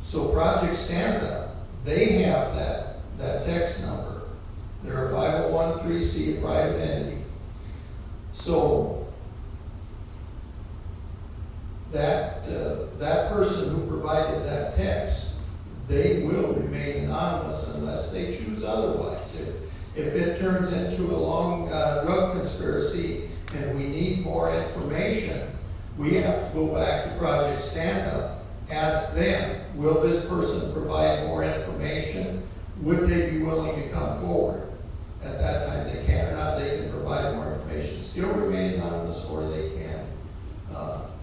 So Project Stand Up, they have that text number. They're a 501(c), a private entity. So that person who provided that text, they will remain anonymous unless If it turns into a long drug conspiracy and we need more information, we have to go back to Project Stand Up, ask them, will this person provide more information? Would they be willing to come forward? At that time, they can or not, they can provide more information, still remain anonymous, or they can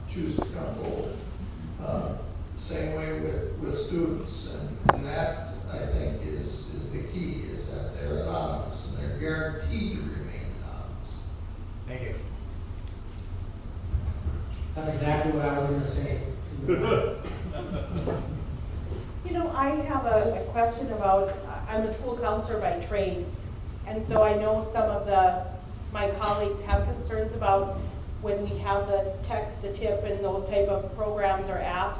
choose to come forward. Same way with students, and that, I think, is the key, is that they're anonymous, and they're guaranteed to remain anonymous. Thank you. That's exactly what I was gonna say. You know, I have a question about, I'm a school counselor by trade, and so I know some of my colleagues have concerns about when we have the text, the tip, and those type of programs or apps.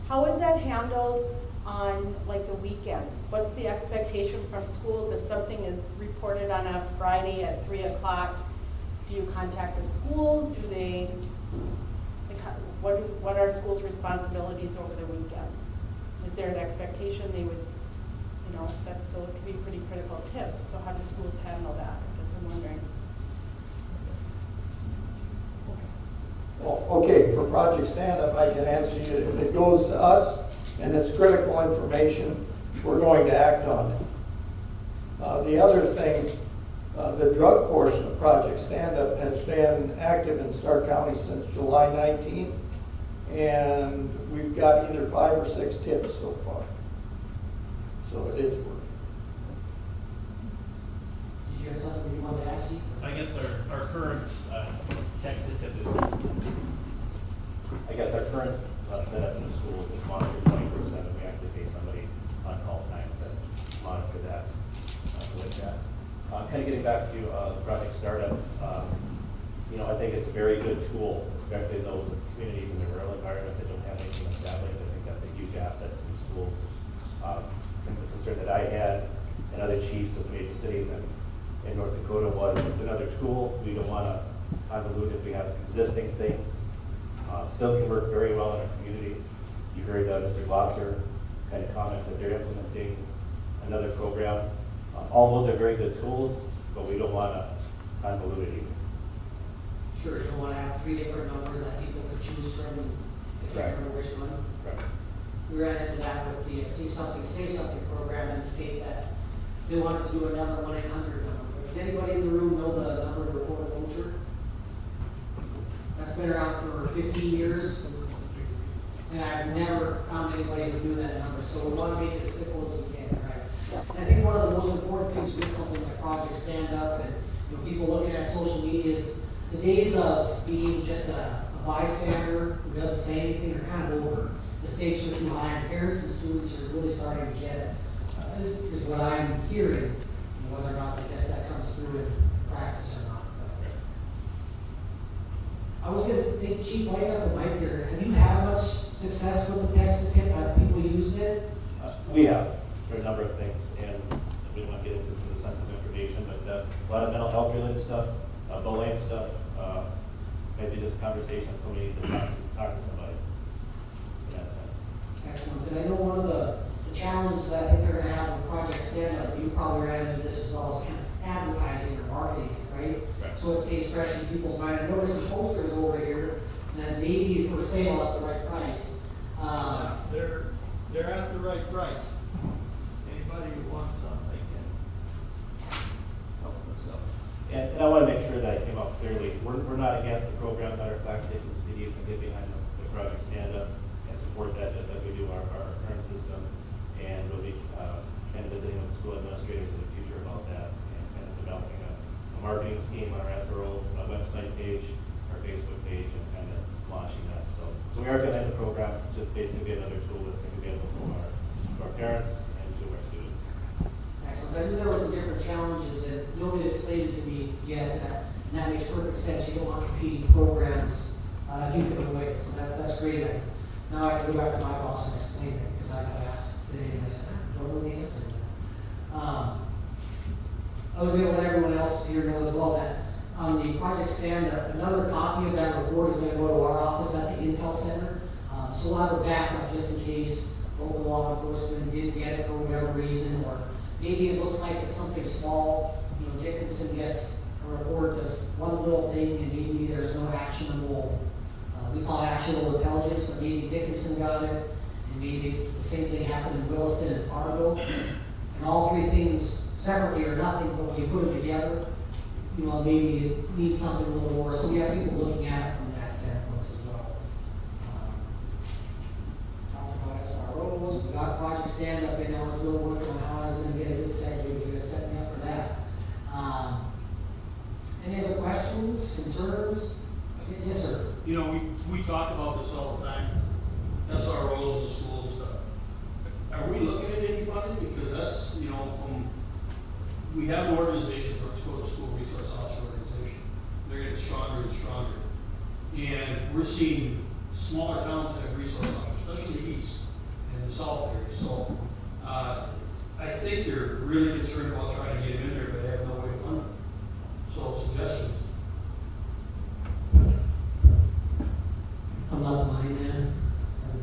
How is that handled on like the weekends? What's the expectation from schools if something is reported on a Friday at 3 o'clock? Do you contact the schools? Do they, like, what are schools' responsibilities over the weekend? Is there an expectation they would, you know, that those could be pretty critical tips? So how do schools handle that? I guess I'm wondering. Well, okay, for Project Stand Up, I can answer you. If it goes to us and it's critical information, we're going to act on it. The other thing, the drug portion of Project Stand Up has been active in Stark County since July 19th, and we've got either 5 or 6 tips so far. So it is working. Did you have something you wanted to ask me? So I guess our current text tip is, I guess our current setup in the school is monitored 24/7. We actually pay somebody on call time to monitor that with that. Kind of getting back to the Project Startup, you know, I think it's a very good tool, especially those communities in the rural environment that don't have anything established. I think that's a huge asset to the schools. And the concern that I had and other chiefs of major cities in North Dakota was it's another tool. We don't want to convolute if we have existing things. Still can work very well in our community. You heard Mr. Glosser kind of comment that they're implementing another program. All those are very good tools, but we don't want to convolute it either. Sure, you don't want to have 3 different numbers that people could choose from. I can't remember which one. Right. We ran into that with the See Something, Say Something program in the state that they wanted to do another 1-800 number. Does anybody in the room know the number to report a poacher? That's been around for 15 years. And I've never found anybody who knew that number. So we want to make it as simple as we can, right? And I think one of the most important things with something like Project Stand Up and people looking at social media is the days of being just a bystander who doesn't say anything are kind of over. The stakes are too high, and parents and students are really starting to get it. This is what I'm hearing, whether or not I guess that comes through in practice or not. I was going to think, Chief, while you got the mic there, have you had much success with the text to tip? Have people used it? We have, for a number of things, and we don't want to get into some of the sensitive information, but a lot of mental health related stuff, bullying stuff, maybe just conversation, somebody to talk to somebody in that sense. Excellent. And I know one of the challenges that I think they're going to have with Project Stand Up, you probably ran into this as well, is kind of advertising or marketing, right? So it stays fresh in people's mind. I know there's some posters over here that may be for sale at the right price. They're at the right price. Anybody who wants some, they can help themselves. And I want to make sure that I came out clearly. We're not against the program. Matter of fact, Dickinson PD can get behind the Project Stand Up and support that just like we do our current system. And we'll be kind of visiting with school administrators in the future about that and kind of developing a marketing scheme on our SRO website page, our Facebook page, and kind of launching that. So we are going to have the program, just basically another tool that's going to be available to our parents and to our students. Excellent. I knew there was some different challenges and nobody explained it to me yet. And that makes perfect sense. You don't want competing programs. You can avoid it. So that's great. Now I can go back to my boss and explain it because I got asked today and I said, I don't know the answer to that. I was going to let everyone else here know as well that on the Project Stand Up, another copy of that report is going to go to our office at the Intel Center. So we'll have a backup just in case local law enforcement didn't get it for whatever reason, or maybe it looks like it's something small. Dickinson gets a report that's one little thing and maybe there's no actionable, we call it actionable intelligence, but maybe Dickinson got it, and maybe it's the same thing happened in Williston and Fargo. And all three things separately are nothing, but when you put them together, maybe it needs something a little more. So we have people looking at it from that standpoint as well. Talked about SROs, we got Project Stand Up in, I was really working on how I was going to get a good segue, you guys set me up for that. Any other questions, concerns? Yes, sir. We talk about this all the time, SROs in the schools and stuff. Are we looking at any funding? Because that's, we have an organization for school resource officer organization. They're getting stronger and stronger. And we're seeing smaller towns that have resource officers, especially east and the south area. So I think they're really concerned about trying to get them in there, but they have no way to fund them. So suggestions. I'm not the money man,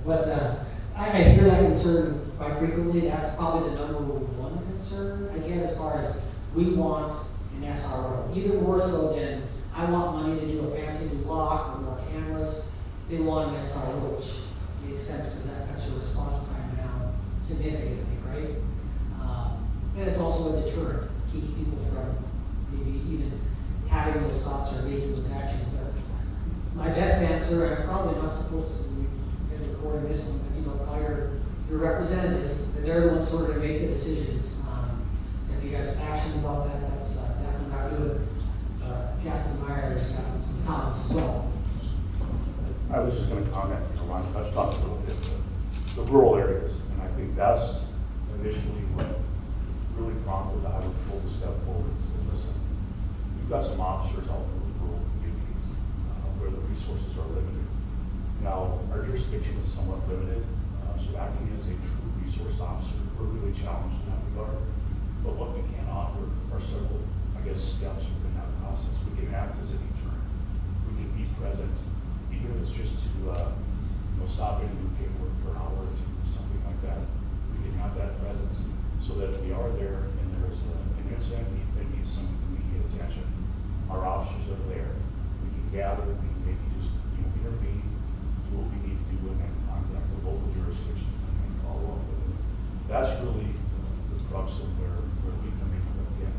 but I hear that concern quite frequently. That's probably the number one concern I get as far as we want an SRO. Even more so than I want money to do a fancy new block or more cameras. They want an SRO, which makes sense because that cuts your response time down significantly, right? And it's also a deterrent, keeps people from maybe even having those thoughts or making those actions. But my best answer, and I'm probably not supposed to be recording this one, but call your representatives, they're the ones sort of to make the decisions. If you guys are passionate about that, that's definitely not doing. Captain Meyer has got some comments as well. I was just going to comment, Ron touched on a little bit, the rural areas, and I think that's initially what really prompted the Highway Patrol to step forward and say, listen, we've got some officers out in those rural communities where the resources are limited. Now, our jurisdiction is somewhat limited, so acting as a true resource officer, we're really challenged in that regard. But what we can offer are several, steps within that process. We can act as a deterrent. We can be present, even if it's just to stop in and do paperwork for an hour or two, something like that. We can have that presence so that if we are there and there's an incident that needs some immediate attention, our officers are there. We can gather, we can maybe just intervene, do what we need to do, and then contact the local jurisdiction and follow up with them. That's really the crux of where we come in. Again,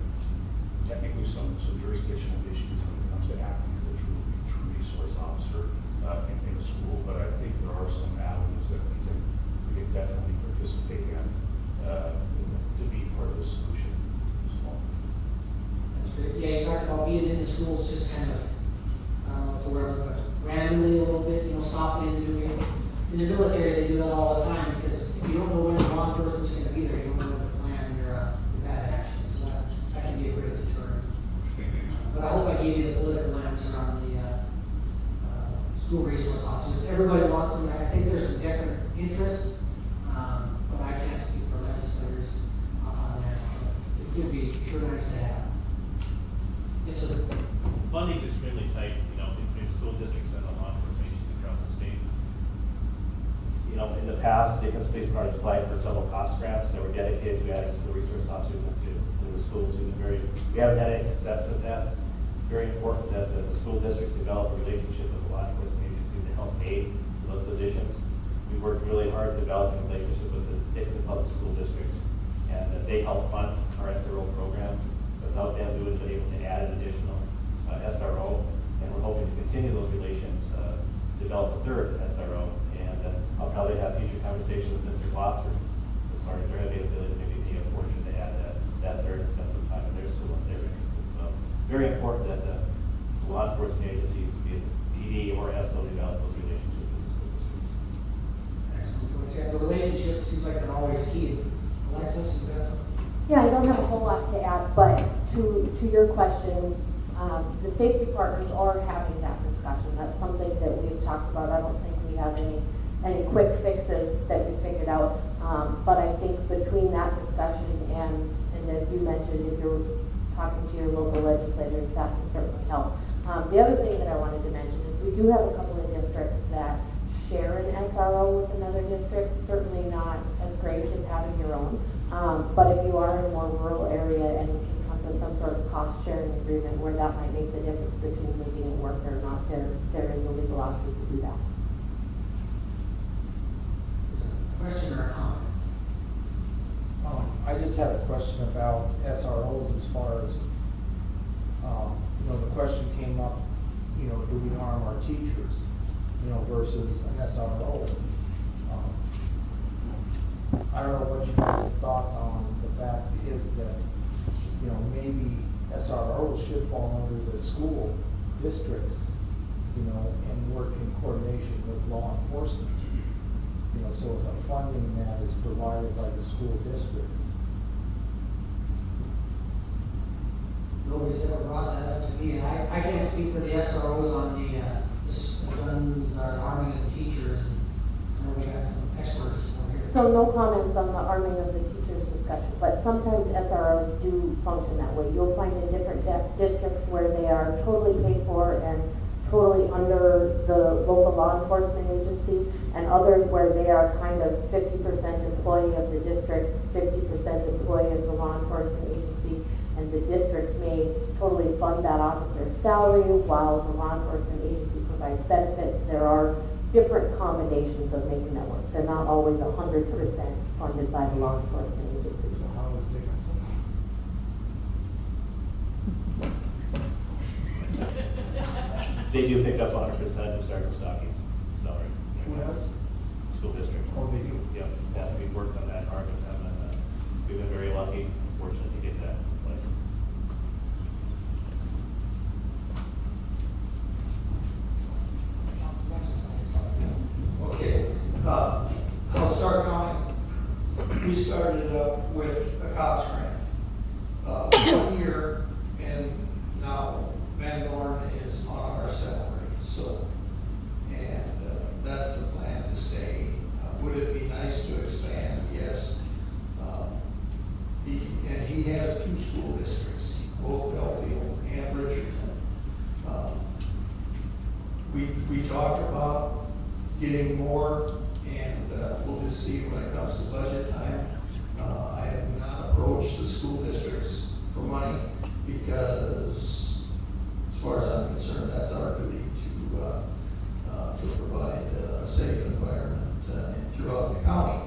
technically some jurisdictional issues when it comes to acting as a true resource officer in a school, but I think there are some avenues that we can definitely participate in to be part of the solution as well. That's great. Yeah, you talked about being in the schools just kind of, I don't know what the word, but randomly a little bit, stopping in the in the military, they do that all the time because if you don't know when the law enforcement's going to be there, you don't know when to plan your bad actions. So that can be a great deterrent. But I hope I gave you the political answer on the school resource officers. Everybody wants them. I think there's some different interests, but I can't speak for legislators on that. It would be sure nice to have. Yes, sir. Funding is extremely tight, between school districts and the law enforcement agencies across the state. In the past, Dickinson Police Department has applied for several cost grants that were dedicated to adding school resource officers into the schools. We haven't had any success with that. It's very important that the school districts develop a relationship with the law enforcement agencies to help aid those positions. We worked really hard to develop a relationship with the Dickinson Public School District, and they help fund our SRO program. Without them, we would have been able to add an additional SRO, and we're hoping to continue those relations, develop a third SRO, and I'll probably have future conversations with Mr. Glosser as far as their availability to maybe be a portion to add that third and spend some time in their school and their interested. So it's very important that the law enforcement agencies, be it PD or SO, develop those relationships with the school districts. Excellent. Yeah, the relationships seems like they're always key. Alexis, you got something? Yeah, I don't have a whole lot to add, but to your question, the safety partners are having that discussion. That's something that we've talked about. I don't think we have any quick fixes that we figured out. But I think between that discussion and as you mentioned, if you're talking to your local legislators, that can certainly help. The other thing that I wanted to mention is we do have a couple of districts that share an SRO with another district, certainly not as great as having your own. But if you are in a more rural area and can come with some sort of cost sharing agreement where that might make the difference between making it work or not, there is a legal option to do that. Question or a comment? I just had a question about SROs as far as, the question came up, do we harm our teachers, versus an SRO? I don't know what you guys' thoughts on the fact is that, maybe SROs should fall under the school districts, and work in coordination with law enforcement. So it's a funding that is provided by the school districts. Nobody's ever brought that up to me, and I can't speak for the SROs on the guns, arming of the teachers. I know we got some experts over here. So no comments on the arming of the teachers discussion, but sometimes SROs do function that way. You'll find in different districts where they are totally paid for and totally under the local law enforcement agency, and others where they are kind of 50% employee of the district, 50% employee of the law enforcement agency, and the district may totally fund that officer's salary while the law enforcement agency provides benefits. There are different combinations of making that work. They're not always 100% funded by the law enforcement agency. So how is Dickinson? They do pick up 100% of Sergeant Stocky's salary. Who does? School district. Oh, they do? Yep, yeah, we've worked on that hard with them, and we've been very lucky, fortunate to get that in place. Okay, I'll start counting. We started it up with a cops grant. 1 year, and now Van Dorn is on our salary, so, and that's the plan to stay. Would it be nice to expand? Yes. And he has 2 school districts, both Belfield and Richardson. We talked about getting more, and we'll just see when it comes to budget time. I have not approached the school districts for money because, as far as I'm concerned, that's our duty to provide a safe environment throughout the county.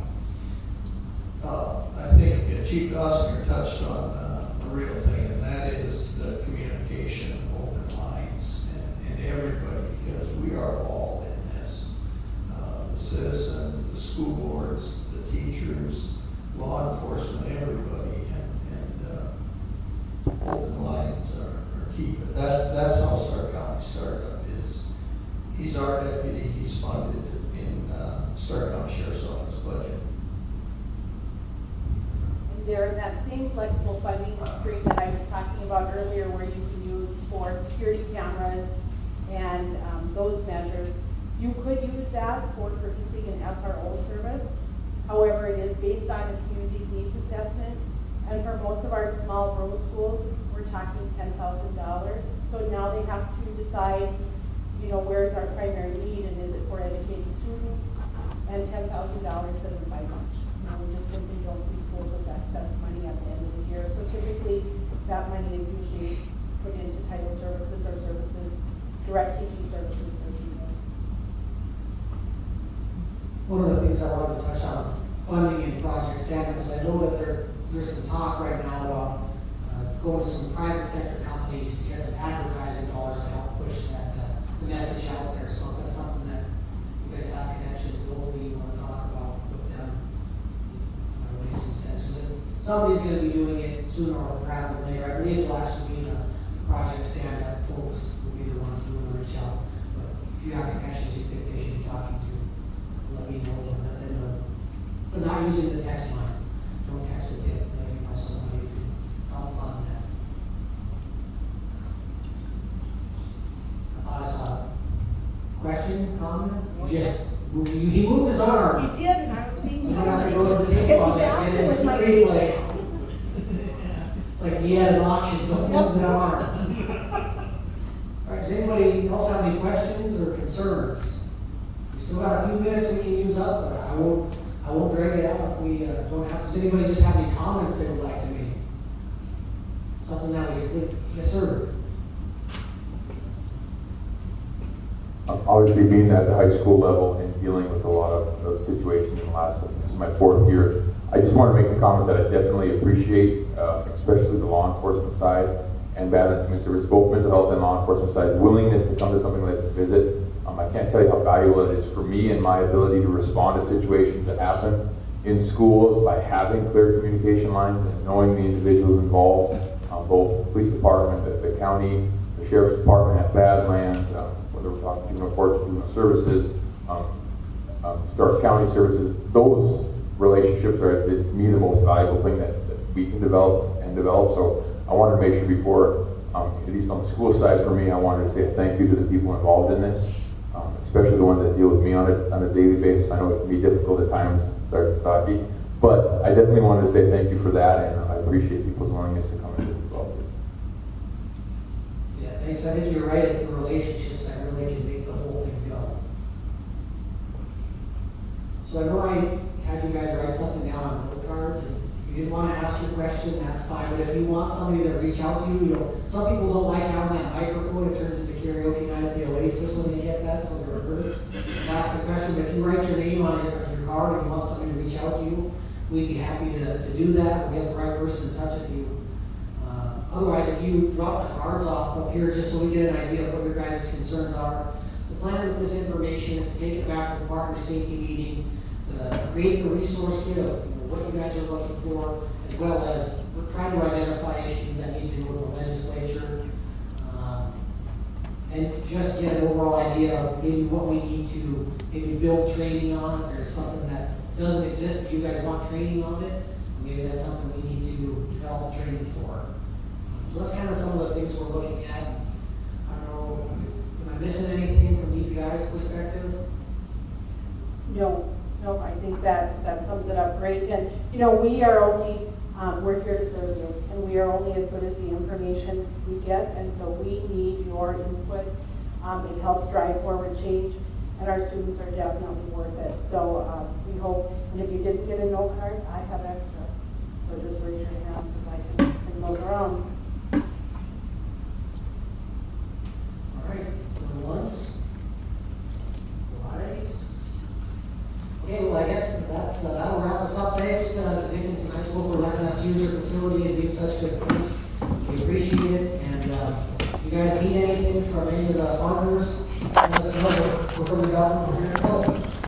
I think Chief Ossinger touched on a real thing, and that is the communication, open lines, and everybody, because we are all in this. The citizens, the school boards, the teachers, law enforcement, everybody, and open lines are key. But that's how Stark County Startup is. He's our deputy. He's funded in Stark County Sheriff's Office budget. And they're in that same flexible funding stream that I was talking about earlier, where you can use for security cameras and those measures. You could use that for purchasing an SRO service. However, it is based on a community's needs assessment. And for most of our small rural schools, we're talking $10,000. So now they have to decide, where's our primary need, and is it for educating students? And $10,000 doesn't buy much. We just simply don't see schools with excess money at the end of the year. So typically, that money is usually put into title services or direct teaching services for students. One of the things I wanted to touch on, funding and project standards, I know that there's some talk right now about going to some private sector companies to get some advertising dollars to help push the message out there. So if that's something that you guys have connections locally, you want to talk about with them, that would make some sense. Because somebody's going to be doing it sooner rather than later. I believe it'll actually be the project stand-up folks will be the ones doing the reach out. But if you have connections you think they should be talking to, let me know, and let them know. But not using the text line. Don't text a tip. Let me know somebody who can help fund that. I thought I saw a question, comment. He moved his arm. He did, and I was being. I'm gonna have to go to the tape on that. Get it in the replay. It's like he had an auction. Don't move that arm. All right. Does anybody else have any questions or concerns? We still got a few minutes we can use up, but I won't drag it out if we don't have. Does anybody just have any comments they would like to make? something that we could, yes, sir. Obviously, being at the high school level and dealing with a lot of those situations in the last, this is my 4th year, I just want to make the comment that I definitely appreciate, especially the law enforcement side and Badlands Community Service, both mental health and law enforcement side, willingness to come to something like this and visit. I can't tell you how valuable it is for me and my ability to respond to situations that happen in schools by having clear communication lines and knowing the individuals involved, both the police department, the county, the sheriff's department at Badlands, whether we're talking juvenile courts, juvenile services, Stark County services. Those relationships are, is to me, the most valuable thing that we can develop. So I wanted to make sure before, at least on the school side for me, I wanted to say thank you to the people involved in this, especially the ones that deal with me on a daily basis. I know it can be difficult at times, Sergeant Saki, but I definitely wanted to say thank you for that, and I appreciate people's willingness to come and visit as well. Yeah, thanks. I think you're right. It's the relationships that really can make the whole thing go. So I know I had you guys write something down on note cards, and if you didn't want to ask your question, that's fine. But if you want somebody to reach out to you, you know, some people don't like having that microphone. It turns into karaoke night at the Oasis when they get that, so they're nervous to ask a question. But if you write your name on your card and you want somebody to reach out to you, we'd be happy to do that. We'll get the right person in touch with you. Otherwise, if you drop the cards off up here, just so we get an idea of what your guys' concerns are, the plan with this information is to take it back to the partner safety meeting, create the resource kit of what you guys are looking for, as well as we're trying to identify issues that need to do with the legislature, and just get an overall idea of maybe what we need to maybe build training on. If there's something that doesn't exist, but you guys want training on it, maybe that's something we need to develop training for. So that's kind of some of the things we're looking at. I don't know, am I missing anything from DPI's perspective? No, I think that sums it up great. And, you know, we are only, we're here to serve you, and we are only as good as the information we get, and so we need your input. It helps drive forward change, and our students are definitely worth it. So we hope, and if you didn't get a note card, I have extra. So just raise your hands if I can bring those around. All right, going once, twice. Okay, well, I guess that'll wrap us up. Thanks to Dickinson High School for letting us use your facility and being such good hosts. We appreciate it. And if you guys need anything from any of the partners, let us know. We're from the government here.